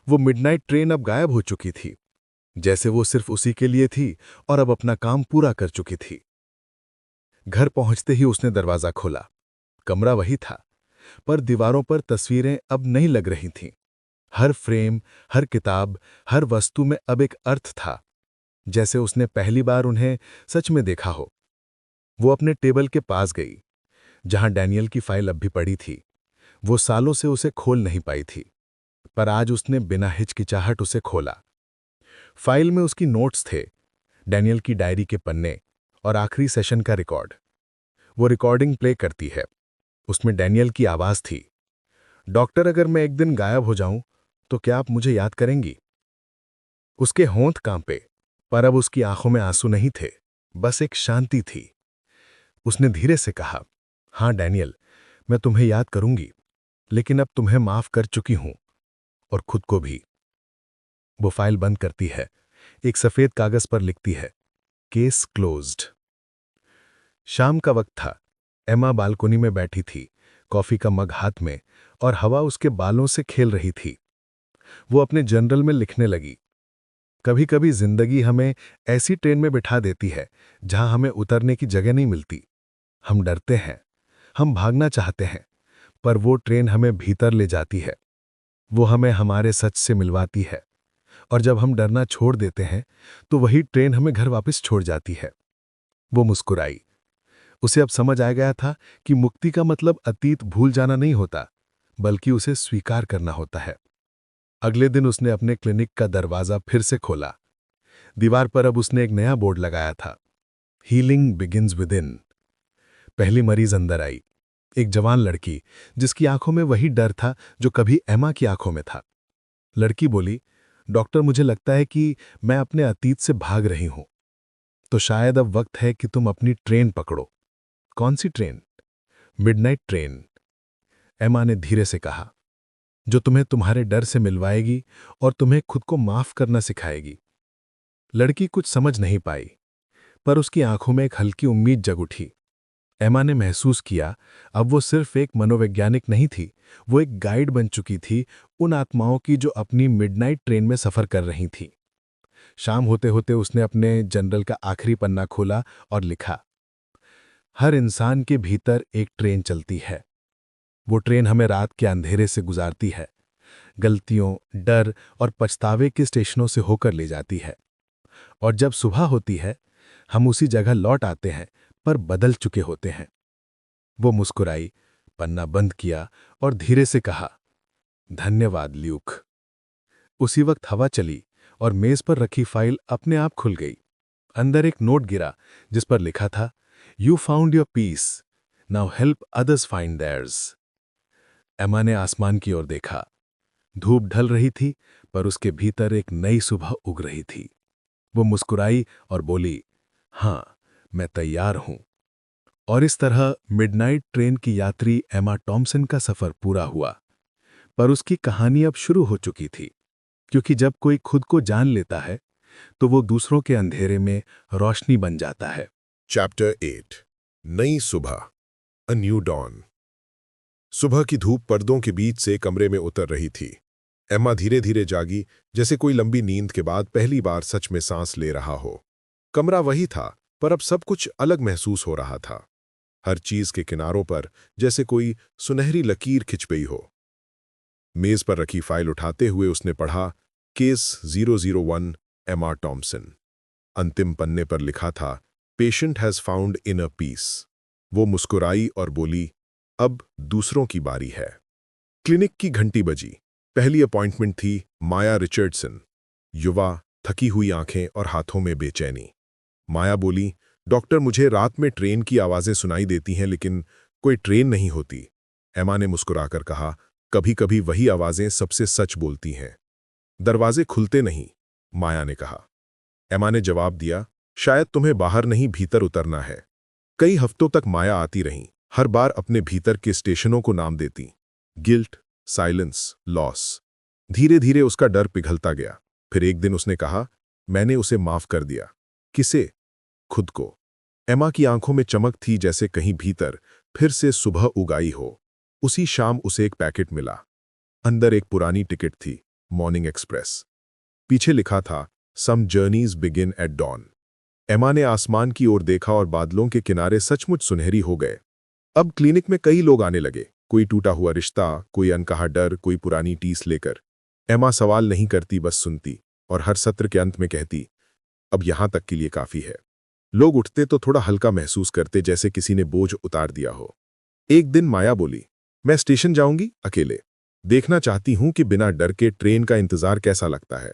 वो मिडनाइट ट्रेन अब गायब हो चुकी थी। जैसे वो सिर्फ उसी के लिए थी और अब अपना काम पूरा कर चुकी थी। घर पहुंचते ही उसने दरवाजा खोला। कमरा वही था, पर दीवारों पर तस्वीरें अब नहीं लग रही थीं। हर फ्रेम, हर किताब, हर वस्तु में अब एक अर्थ था, जैसे उसने पहली बार उन्हें सच में देखा हो। वो अपने टेबल के पास गई, जहां डैनियल की फाइल अब भी पड़ी थी। वो सालों से उसे खोल नहीं पाई थी, पर आज उसने बिना हिचकिचाहट उसे खोला। फाइल में उसकी नोट्स थे, डैनियल की डायरी के पन्ने और आखिरी सेशन का रिकॉर्ड। वो रिकॉर्डिंग प्ले करती है। उसमें डैनियल की आवाज थी, डॉक्टर, अगर मैं एक दिन गायब हो जाऊं तो क्या आप मुझे याद करेंगी? उसके होंठ कांपे, पर अब उसकी आंखों में आंसू नहीं थे, बस एक शांति थी। उसने धीरे से कहा, हाँ डैनियल, मैं तुम्हें याद करूंगी, लेकिन अब तुम्हें माफ कर चुकी हूं, और खुद को भी। वो फाइल बंद करती है, एक सफेद कागज पर लिखती है, केस क्लोज्ड। शाम का वक्त था। एमा बालकोनी में बैठी थी, कॉफी का मग हाथ में, और हवा उसके बालों से खेल रही थी। वो अपने जर्नल में लिखने लगी, कभी कभी जिंदगी हमें ऐसी ट्रेन में बिठा देती है जहां हमें उतरने की जगह नहीं मिलती। हम डरते हैं, हम भागना चाहते हैं, पर वो ट्रेन हमें भीतर ले जाती है। वो हमें हमारे सच से मिलवाती है, और जब हम डरना छोड़ देते हैं तो वही ट्रेन हमें घर वापस छोड़ जाती है। वो मुस्कुराई। उसे अब समझ आ गया था कि मुक्ति का मतलब अतीत भूल जाना नहीं होता, बल्कि उसे स्वीकार करना होता है। अगले दिन उसने अपने क्लिनिक का दरवाजा फिर से खोला। दीवार पर अब उसने एक नया बोर्ड लगाया था, हीलिंग बिगिंस विद इन। पहली मरीज अंदर आई, एक जवान लड़की, जिसकी आंखों में वही डर था जो कभी एमा की आंखों में था। लड़की बोली, डॉक्टर, मुझे लगता है कि मैं अपने अतीत से भाग रही हूं, तो शायद अब वक्त है कि तुम अपनी ट्रेन पकड़ो। कौन सी ट्रेन? मिडनाइट ट्रेन, एमा ने धीरे से कहा, जो तुम्हें तुम्हारे डर से मिलवाएगी और तुम्हें खुद को माफ करना सिखाएगी। लड़की कुछ समझ नहीं पाई, पर उसकी आंखों में एक हल्की उम्मीद जग उठी। एमा ने महसूस किया, अब वो सिर्फ एक मनोवैज्ञानिक नहीं थी, वो एक गाइड बन चुकी थी उन आत्माओं की जो अपनी मिडनाइट ट्रेन में सफर कर रही थीं। शाम होते होते उसने अपने जर्नल का आखिरी पन्ना खोला और लिखा, हर इंसान के भीतर एक ट्रेन चलती है। वो ट्रेन हमें रात के अंधेरे से गुजारती है, गलतियों, डर और पछतावे के स्टेशनों से होकर ले जाती है। और जब सुबह होती है, हम उसी जगह लौट आते हैं, पर बदल चुके होते हैं। वो मुस्कुराई, पन्ना बंद किया और धीरे से कहा, धन्यवाद ल्यूक। उसी वक्त हवा चली और मेज पर रखी फाइल अपने आप खुल गई। अंदर एक नोट गिरा, जिस पर लिखा था, you found your peace, now help others find theirs. Emma ने आसमान की ओर देखा। धूप ढल रही थी, पर उसके भीतर एक नई सुबह उग रही थी। वो मुस्कुराई और बोली, हाँ, मैं तैयार हूं। और इस तरह मिडनाइट ट्रेन की यात्री एमा टॉम्सन का सफर पूरा हुआ। पर उसकी कहानी अब शुरू हो चुकी थी, क्योंकि जब कोई खुद को जान लेता है तो वो दूसरों के अंधेरे में रोशनी बन जाता है। चैप्टर 8 नई सुबह, अ न्यू डॉन। सुबह की धूप पर्दों के बीच से कमरे में उतर रही थी। एम्मा धीरे धीरे जागी, जैसे कोई लंबी नींद के बाद पहली बार सच में सांस ले रहा हो। कमरा वही था, पर अब सब कुछ अलग महसूस हो रहा था। हर चीज के किनारों पर जैसे कोई सुनहरी लकीर खिंच गई हो। मेज पर रखी फाइल उठाते हुए उसने पढ़ा, केस 001, एमा टॉम्सन। अंतिम पन्ने पर लिखा था, patient has found inner peace. वो मुस्कुराई और बोली, अब दूसरों की बारी है। क्लिनिक की घंटी बजी। पहली अपॉइंटमेंट थी माया रिचर्डसन। युवा, थकी हुई आंखें और हाथों में बेचैनी। माया बोली, डॉक्टर, मुझे रात में ट्रेन की आवाजें सुनाई देती हैं, लेकिन कोई ट्रेन नहीं होती। एमा ने मुस्कुराकर कहा, कभी कभी वही आवाजें सबसे सच बोलती हैं। दरवाजे खुलते नहीं, माया ने कहा। एमा ने जवाब दिया, शायद तुम्हें बाहर नहीं भीतर उतरना है। कई हफ्तों तक माया आती रहीं, हर बार अपने भीतर के स्टेशनों को नाम देती, गिल्ट, साइलेंस, लॉस। धीरे धीरे उसका डर पिघलता गया। फिर एक दिन उसने कहा, मैंने उसे माफ कर दिया। किसे? खुद को। एमा की आंखों में चमक थी, जैसे कहीं भीतर फिर से सुबह उगाई हो। उसी शाम उसे एक पैकेट मिला। अंदर एक पुरानी टिकट थी, मॉर्निंग एक्सप्रेस। पीछे लिखा था, सम जर्नीज बिगिन एट डॉन। एमा ने आसमान की ओर देखा और बादलों के किनारे सचमुच सुनहरी हो गए। अब क्लिनिक में कई लोग आने लगे, कोई टूटा हुआ रिश्ता, कोई अनकहा डर, कोई पुरानी टीस लेकर। एमा सवाल नहीं करती, बस सुनती, और हर सत्र के अंत में कहती, अब यहां तक के लिए काफी है। लोग उठते तो थोड़ा हल्का महसूस करते, जैसे किसी ने बोझ उतार दिया हो। एक दिन माया बोली, मैं स्टेशन जाऊंगी अकेले, देखना चाहती हूं कि बिना डर के ट्रेन का इंतजार कैसा लगता है।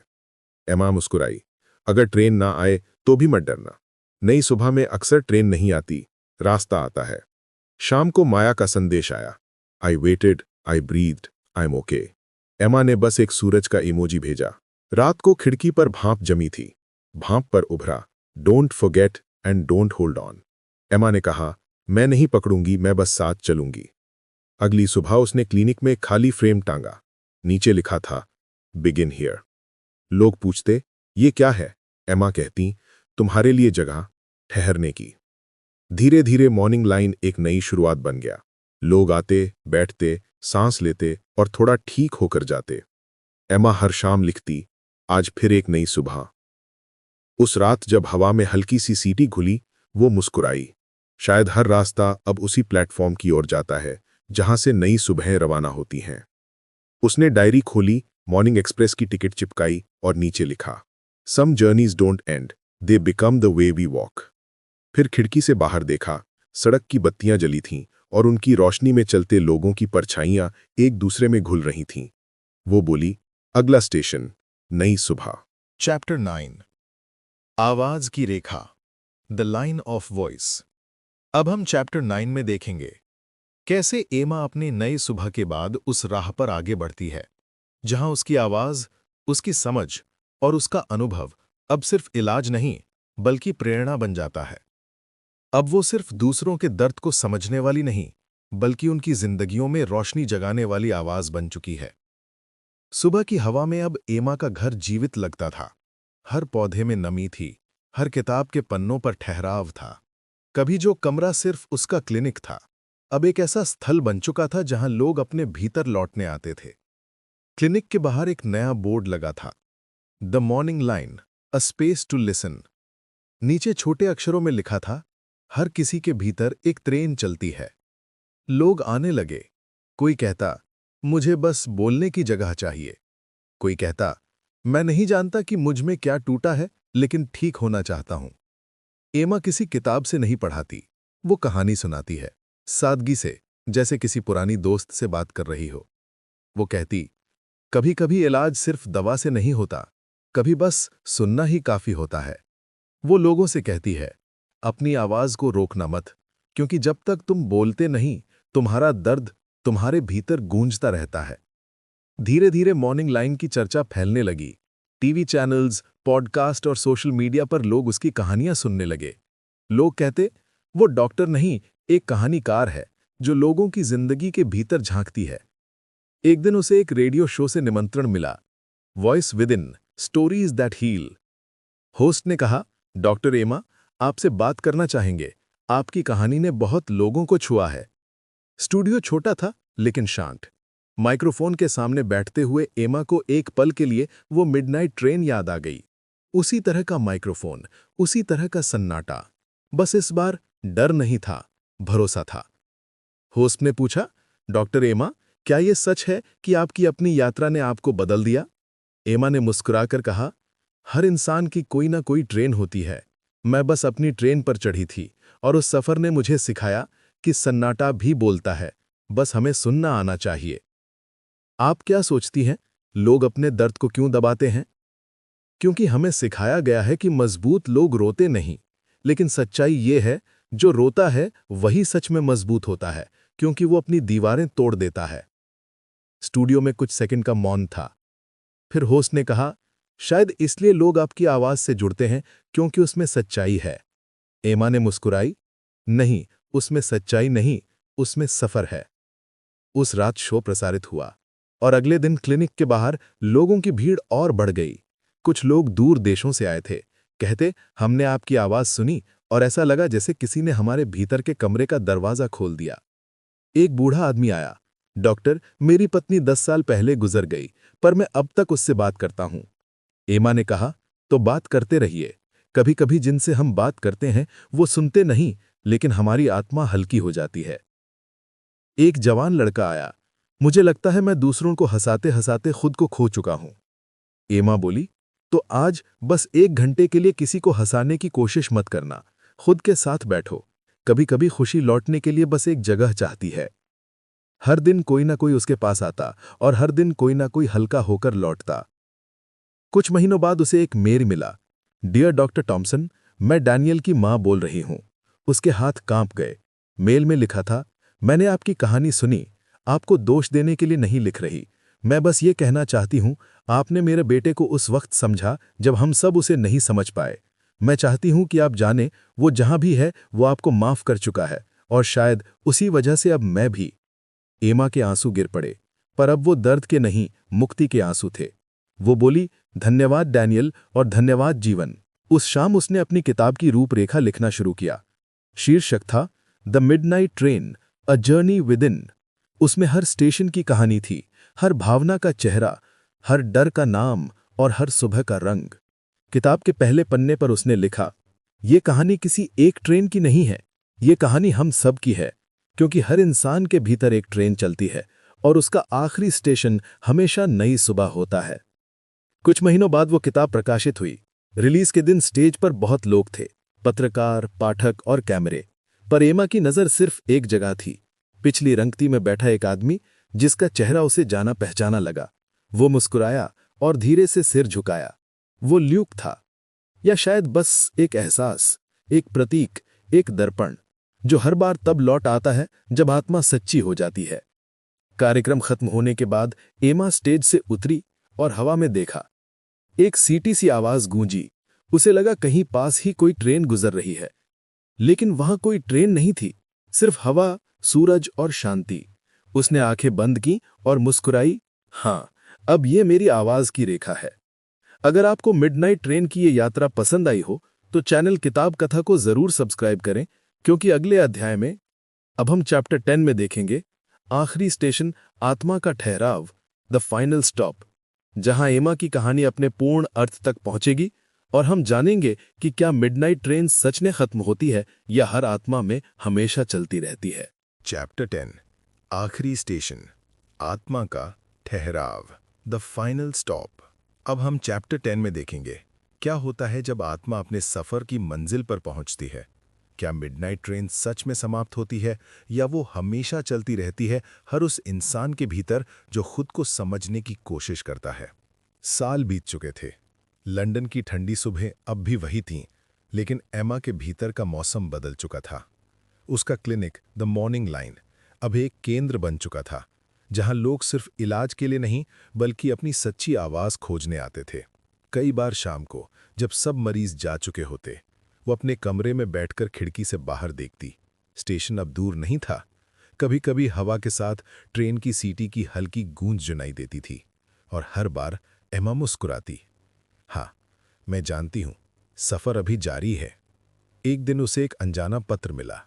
एमा मुस्कुराई, अगर ट्रेन ना आए तो भी मत डरना। नई सुबह में अक्सर ट्रेन नहीं आती, रास्ता आता है। शाम को माया का संदेश आया, I waited, I breathed, I am okay. एमा ने बस एक सूरज का इमोजी भेजा। रात को खिड़की पर भाप जमी थी। भाप पर उभरा, don't forget and don't hold on. एमा ने कहा, मैं नहीं पकड़ूंगी, मैं बस साथ चलूंगी। अगली सुबह उसने क्लिनिक में एक खाली फ्रेम टांगा। नीचे लिखा था, बिगिन हियर। लोग पूछते, ये क्या है? एमा कहती, तुम्हारे लिए जगह ठहरने की। धीरे धीरे मॉर्निंग लाइन एक नई शुरुआत बन गया। लोग आते, बैठते, सांस लेते और थोड़ा ठीक होकर जाते। एमा हर शाम लिखती, आज फिर एक नई सुबह। उस रात जब हवा में हल्की सी सीटी खुली, वो मुस्कुराई। शायद हर रास्ता अब उसी प्लेटफॉर्म की ओर जाता है जहां से नई सुबहें रवाना होती हैं। उसने डायरी खोली, मॉर्निंग एक्सप्रेस की टिकट चिपकाई और नीचे लिखा, some journeys don't end, they become the way we walk. फिर खिड़की से बाहर देखा, सड़क की बत्तियां जली थीं और उनकी रोशनी में चलते लोगों की परछाइयां एक दूसरे में घुल रही थीं। वो बोली, अगला स्टेशन, नई सुबह। चैप्टर 9, आवाज की रेखा, द लाइन ऑफ वॉइस। अब हम चैप्टर 9 में देखेंगे कैसे एमा अपनी नई सुबह के बाद उस राह पर आगे बढ़ती है जहां उसकी आवाज, उसकी समझ और उसका अनुभव अब सिर्फ इलाज नहीं बल्कि प्रेरणा बन जाता है। अब वो सिर्फ दूसरों के दर्द को समझने वाली नहीं बल्कि उनकी जिंदगियों में रोशनी जगाने वाली आवाज बन चुकी है। सुबह की हवा में अब एमा का घर जीवित लगता था। हर पौधे में नमी थी, हर किताब के पन्नों पर ठहराव था। कभी जो कमरा सिर्फ उसका क्लिनिक था, अब एक ऐसा स्थल बन चुका था जहां लोग अपने भीतर लौटने आते थे। क्लिनिक के बाहर एक नया बोर्ड लगा था, the morning line, a space to listen. नीचे छोटे अक्षरों में लिखा था, हर किसी के भीतर एक ट्रेन चलती है। लोग आने लगे। कोई कहता, मुझे बस बोलने की जगह चाहिए। कोई कहता, मैं नहीं जानता कि मुझ में क्या टूटा है, लेकिन ठीक होना चाहता हूं। एमा किसी किताब से नहीं पढ़ाती, वो कहानी सुनाती है, सादगी से, जैसे किसी पुरानी दोस्त से बात कर रही हो। वो कहती, कभी कभी इलाज सिर्फ दवा से नहीं होता, कभी बस सुनना ही काफी होता है। वो लोगों से कहती है, अपनी आवाज को रोकना मत, क्योंकि जब तक तुम बोलते नहीं, तुम्हारा दर्द तुम्हारे भीतर गूंजता रहता है। धीरे धीरे मॉर्निंग लाइन की चर्चा फैलने लगी। टीवी चैनल्स, पॉडकास्ट और सोशल मीडिया पर लोग उसकी कहानियां सुनने लगे। लोग कहते, वो डॉक्टर नहीं, एक कहानीकार है जो लोगों की जिंदगी के भीतर झांकती है। एक दिन उसे एक रेडियो शो से निमंत्रण मिला, voice within, stories that heal. Host ने कहा, डॉक्टर एमा, आपसे बात करना चाहेंगे, आपकी कहानी ने बहुत लोगों को छुआ है। स्टूडियो छोटा था लेकिन शांत। माइक्रोफोन के सामने बैठते हुए एमा को एक पल के लिए वो मिडनाइट ट्रेन याद आ गई। उसी तरह का माइक्रोफोन, उसी तरह का सन्नाटा, बस इस बार डर नहीं था, भरोसा था। होस्ट ने पूछा, डॉक्टर एमा, क्या ये सच है कि आपकी अपनी यात्रा ने आपको बदल दिया? एमा ने मुस्कुराकर कहा, हर इंसान की कोई ना कोई ट्रेन होती है। मैं बस अपनी ट्रेन पर चढ़ी थी और उस सफर ने मुझे सिखाया कि सन्नाटा भी बोलता है, बस हमें सुनना आना चाहिए। आप क्या सोचती हैं, लोग अपने दर्द को क्यों दबाते हैं? क्योंकि हमें सिखाया गया है कि मजबूत लोग रोते नहीं, लेकिन सच्चाई ये है, जो रोता है वही सच में मजबूत होता है, क्योंकि वो अपनी दीवारें तोड़ देता है। स्टूडियो में कुछ सेकंड का मौन था। फिर होस्ट ने कहा, शायद इसलिए लोग आपकी आवाज से जुड़ते हैं क्योंकि उसमें सच्चाई है। एमा ने मुस्कुराई, नहीं, उसमें सच्चाई नहीं, उसमें सफर है। उस रात शो प्रसारित हुआ और अगले दिन क्लिनिक के बाहर लोगों की भीड़ और बढ़ गई। कुछ लोग दूर देशों से आए थे। कहते, हमने आपकी आवाज सुनी और ऐसा लगा जैसे किसी ने हमारे भीतर के कमरे का दरवाजा खोल दिया। एक बूढ़ा आदमी आया, डॉक्टर, मेरी पत्नी 10 साल पहले गुजर गई, पर मैं अब तक उससे बात करता हूं। एमा ने कहा, तो बात करते रहिए। कभी कभी जिनसे हम बात करते हैं वो सुनते नहीं, लेकिन हमारी आत्मा हल्की हो जाती है। एक जवान लड़का आया। मुझे लगता है मैं दूसरों को हंसाते हंसाते खुद को खो चुका हूं। एमा बोली, तो आज बस 1 घंटे के लिए किसी को हंसाने की कोशिश मत करना। खुद के साथ बैठो। कभी कभी खुशी लौटने के लिए बस एक जगह चाहती है। हर दिन कोई ना कोई उसके पास आता और हर दिन कोई ना कोई हल्का होकर लौटता। कुछ महीनों बाद उसे एक मेल मिला। डियर डॉक्टर टॉमसन, मैं डैनियल की मां बोल रही हूं। उसके हाथ कांप गए। मेल में लिखा था, मैंने आपकी कहानी सुनी। आपको दोष देने के लिए नहीं लिख रही। मैं बस ये कहना चाहती हूं, आपने मेरे बेटे को उस वक्त समझा जब हम सब उसे नहीं समझ पाए। मैं चाहती हूं कि आप जानें, वो जहां भी है वो आपको माफ कर चुका है, और शायद उसी वजह से अब मैं भी। एमा के आंसू गिर पड़े, पर अब वो दर्द के नहीं, मुक्ति के आंसू थे। वो बोली, धन्यवाद डैनियल, और धन्यवाद जीवन। उस शाम उसने अपनी किताब की रूपरेखा लिखना शुरू किया। शीर्षक था the midnight train, a journey with in. उसमें हर स्टेशन की कहानी थी, हर भावना का चेहरा, हर डर का नाम और हर सुबह का रंग। किताब के पहले पन्ने पर उसने लिखा, ये कहानी किसी एक ट्रेन की नहीं है, ये कहानी हम सब की है, क्योंकि हर इंसान के भीतर एक ट्रेन चलती है और उसका आखिरी स्टेशन हमेशा नई सुबह होता है। कुछ महीनों बाद वो किताब प्रकाशित हुई। रिलीज के दिन स्टेज पर बहुत लोग थे, पत्रकार, पाठक और कैमरे। पर एमा की नजर सिर्फ एक जगह थी, पिछली रंगती में बैठा एक आदमी जिसका चेहरा उसे जाना पहचाना लगा। वो मुस्कुराया और धीरे से सिर झुकाया। वो ल्यूक था, या शायद बस एक एहसास, एक प्रतीक, एक दर्पण, जो हर बार तब लौट आता है जब आत्मा सच्ची हो जाती है। कार्यक्रम खत्म होने के बाद एमा स्टेज से उतरी और हवा में देखा। एक सीटी सी आवाज गूंजी। उसे लगा कहीं पास ही कोई ट्रेन गुजर रही है, लेकिन वहां कोई ट्रेन नहीं थी, सिर्फ हवा, सूरज और शांति। उसने आंखें बंद की और मुस्कुराई। हाँ, अब ये मेरी आवाज की रेखा है। अगर आपको मिडनाइट ट्रेन की ये यात्रा पसंद आई हो तो चैनल किताब कथा को जरूर सब्सक्राइब करें, क्योंकि अगले अध्याय में अब हम चैप्टर 10 में देखेंगे आखिरी स्टेशन, आत्मा का ठहराव, द फाइनल स्टॉप, जहां एमा की कहानी अपने पूर्ण अर्थ तक पहुंचेगी और हम जानेंगे कि क्या मिडनाइट ट्रेन सच में खत्म होती है या हर आत्मा में हमेशा चलती रहती है। चैप्टर 10, आखिरी स्टेशन, आत्मा का ठहराव, द फाइनल स्टॉप। अब हम चैप्टर 10 में देखेंगे क्या होता है जब आत्मा अपने सफर की मंजिल पर पहुंचती है। क्या मिडनाइट ट्रेन सच में समाप्त होती है या वो हमेशा चलती रहती है हर उस इंसान के भीतर जो खुद को समझने की कोशिश करता है। साल बीत चुके थे। लंदन की ठंडी सुबह अब भी वही थीं, लेकिन एमा के भीतर का मौसम बदल चुका था। उसका क्लिनिक, द मॉर्निंग लाइन, अब एक केंद्र बन चुका था, जहां लोग सिर्फ इलाज के लिए नहीं बल्कि अपनी सच्ची आवाज खोजने आते थे। कई बार शाम को जब सब मरीज जा चुके होते, वो अपने कमरे में बैठकर खिड़की से बाहर देखती। स्टेशन अब दूर नहीं था। कभी कभी हवा के साथ ट्रेन की सीटी की हल्की गूंज सुनाई देती थी, और हर बार एमा मुस्कुराती। हाँ, मैं जानती हूं, सफर अभी जारी है। एक दिन उसे एक अनजाना पत्र मिला।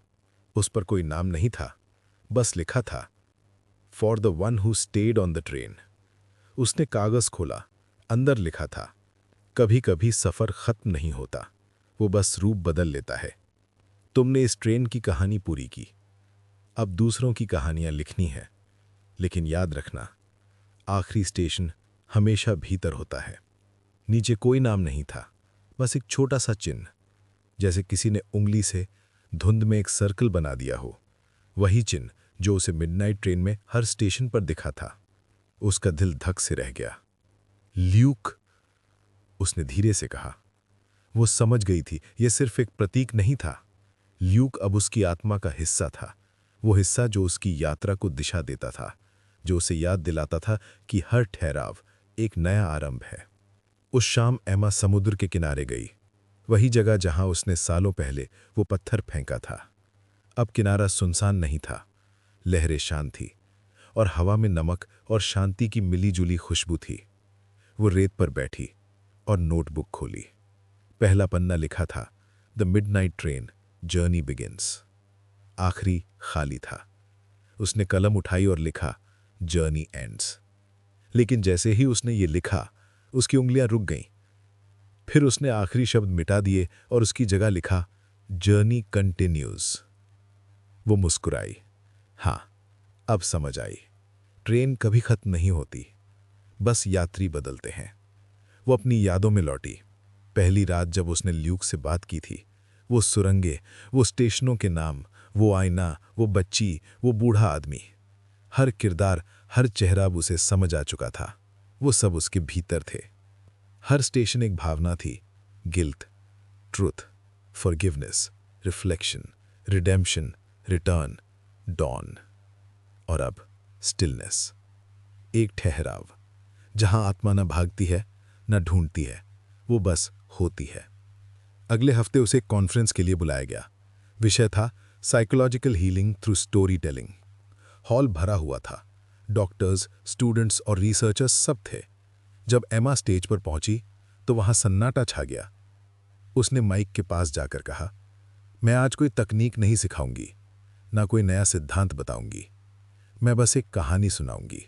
उस पर कोई नाम नहीं था, बस लिखा था, for the one who stayed on the train. उसने कागज खोला। अंदर लिखा था, कभी कभी सफर खत्म नहीं होता, वो बस रूप बदल लेता है। तुमने इस ट्रेन की कहानी पूरी की, अब दूसरों की कहानियां लिखनी है। लेकिन याद रखना, आखिरी स्टेशन हमेशा भीतर होता है। नीचे कोई नाम नहीं था, बस एक छोटा सा चिन्ह, जैसे किसी ने उंगली से धुंध में एक सर्कल बना दिया हो। वही चिन्ह जो उसे मिडनाइट ट्रेन में हर स्टेशन पर दिखा था। उसका दिल धक से रह गया। ल्यूक, उसने धीरे से कहा। वो समझ गई थी यह सिर्फ एक प्रतीक नहीं था। ल्यूक अब उसकी आत्मा का हिस्सा था, वो हिस्सा जो उसकी यात्रा को दिशा देता था, जो उसे याद दिलाता था कि हर ठहराव एक नया आरंभ है। उस शाम एमा समुद्र के किनारे गई, वही जगह जहां उसने सालों पहले वो पत्थर फेंका था। अब किनारा सुनसान नहीं था, लहरें शांत थी और हवा में नमक और शांति की मिलीजुली खुशबू थी। वो रेत पर बैठी और नोटबुक खोली। पहला पन्ना लिखा था, the midnight train, journey begins. आखिरी खाली था। उसने कलम उठाई और लिखा, जर्नी एंड्स। लेकिन जैसे ही उसने ये लिखा, उसकी उंगलियां रुक गईं। फिर उसने आखिरी शब्द मिटा दिए और उसकी जगह लिखा, जर्नी कंटिन्यूज। वो मुस्कुराई। हाँ, अब समझ आई। ट्रेन कभी खत्म नहीं होती, बस यात्री बदलते हैं। वो अपनी यादों में लौटी। पहली रात जब उसने ल्यूक से बात की थी, वो सुरंगें, वो स्टेशनों के नाम, वो आईना, वो बच्ची, वो बूढ़ा आदमी। हर किरदार, हर चेहरा अब उसे समझ आ चुका था। वो सब उसके भीतर थे। हर स्टेशन एक भावना थी, guilt, truth, forgiveness, reflection, redemption, return, dawn. और अब स्टिलनेस, एक ठहराव, जहां आत्मा न भागती है न ढूंढती है, वो बस होती है। अगले हफ्ते उसे एक कॉन्फ्रेंस के लिए बुलाया गया। विषय था psychological healing through story telling. Hall भरा हुआ था। डॉक्टर्स, स्टूडेंट्स और रिसर्चर्स सब थे। जब एमा स्टेज पर पहुंची तो वहां सन्नाटा छा गया। उसने माइक के पास जाकर कहा, मैं आज कोई तकनीक नहीं सिखाऊंगी, ना कोई नया सिद्धांत बताऊंगी। मैं बस एक कहानी सुनाऊंगी।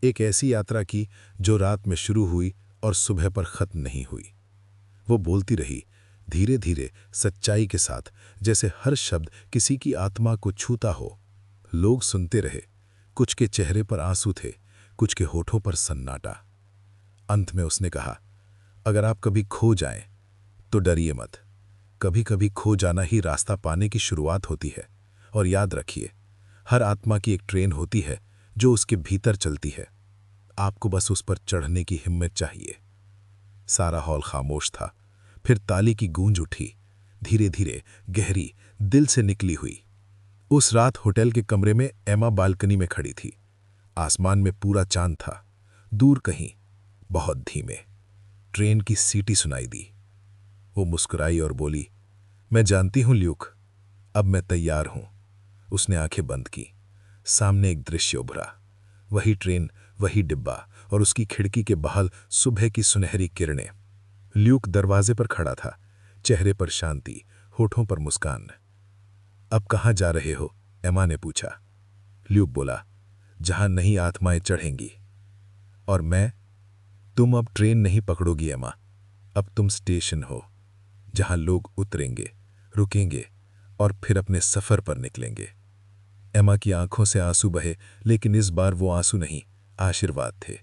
एक ऐसी यात्रा की जो रात में शुरू हुई और सुबह पर खत्म नहीं हुई। वो बोलती रही, धीरे धीरे, सच्चाई के साथ, जैसे हर शब्द किसी की आत्मा को छूता हो। लोग सुनते रहे। कुछ के चेहरे पर आंसू थे, कुछ के होठों पर सन्नाटा। अंत में उसने कहा, अगर आप कभी खो जाएं तो डरिए मत। कभी कभी खो जाना ही रास्ता पाने की शुरुआत होती है। और याद रखिए, हर आत्मा की एक ट्रेन होती है जो उसके भीतर चलती है। आपको बस उस पर चढ़ने की हिम्मत चाहिए। सारा हॉल खामोश था। फिर ताली की गूंज उठी, धीरे धीरे, गहरी, दिल से निकली हुई। उस रात होटल के कमरे में एमा बालकनी में खड़ी थी। आसमान में पूरा चांद था। दूर कहीं, बहुत धीमे, ट्रेन की सीटी सुनाई दी। वो मुस्कुराई और बोली, मैं जानती हूं ल्यूक, अब मैं तैयार हूं। उसने आंखें बंद की। सामने एक दृश्य उभरा। वही ट्रेन, वही डिब्बा और उसकी खिड़की के बाहर सुबह की सुनहरी किरणें। ल्यूक दरवाजे पर खड़ा था, चेहरे पर शांति, होठों पर मुस्कान। अब कहाँ जा रहे हो? एमा ने पूछा। ल्यूक बोला, जहां नई आत्माएं चढ़ेंगी। और मैं? तुम अब ट्रेन नहीं पकड़ोगी एमा, अब तुम स्टेशन हो, जहां लोग उतरेंगे, रुकेंगे और फिर अपने सफर पर निकलेंगे। एमा की आंखों से आंसू बहे, लेकिन इस बार वो आंसू नहीं, आशीर्वाद थे।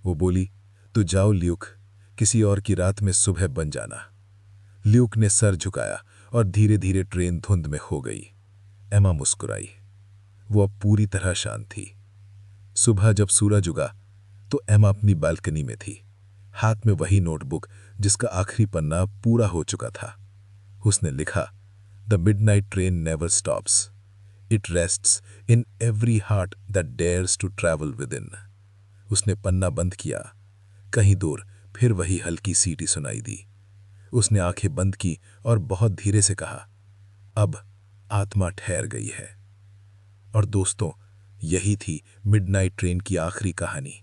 वो बोली, तू जाओ ल्यूक, किसी और की रात में सुबह बन जाना। ल्यूक ने सर झुकाया और धीरे धीरे ट्रेन धुंध में हो गई। एमा मुस्कुराई। वो अब पूरी तरह शांत थी। सुबह जब सूरज उगा तो एमा अपनी बालकनी में थी, हाथ में वही नोटबुक जिसका आखिरी पन्ना पूरा हो चुका था। उसने लिखा, the midnight train never stops, it rests in every heart that dares to travel within. उसने पन्ना बंद किया। कहीं दूर फिर वही हल्की सीटी सुनाई दी। उसने आंखें बंद की और बहुत धीरे से कहा, अब आत्मा ठहर गई है। और दोस्तों, यही थी मिडनाइट ट्रेन की आखिरी कहानी।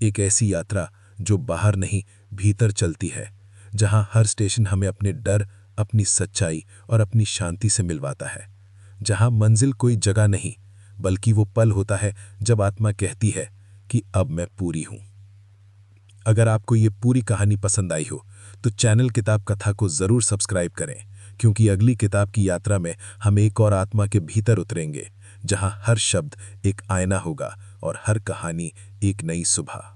एक ऐसी यात्रा जो बाहर नहीं, भीतर चलती है, जहां हर स्टेशन हमें अपने डर, अपनी सच्चाई और अपनी शांति से मिलवाता है। जहां मंजिल कोई जगह नहीं, बल्कि वो पल होता है जब आत्मा कहती है कि अब मैं पूरी हूं। अगर आपको ये पूरी कहानी पसंद आई हो तो चैनल किताब कथा को जरूर सब्सक्राइब करें, क्योंकि अगली किताब की यात्रा में हम एक और आत्मा के भीतर उतरेंगे, जहां हर शब्द एक आईना होगा और हर कहानी एक नई सुबह।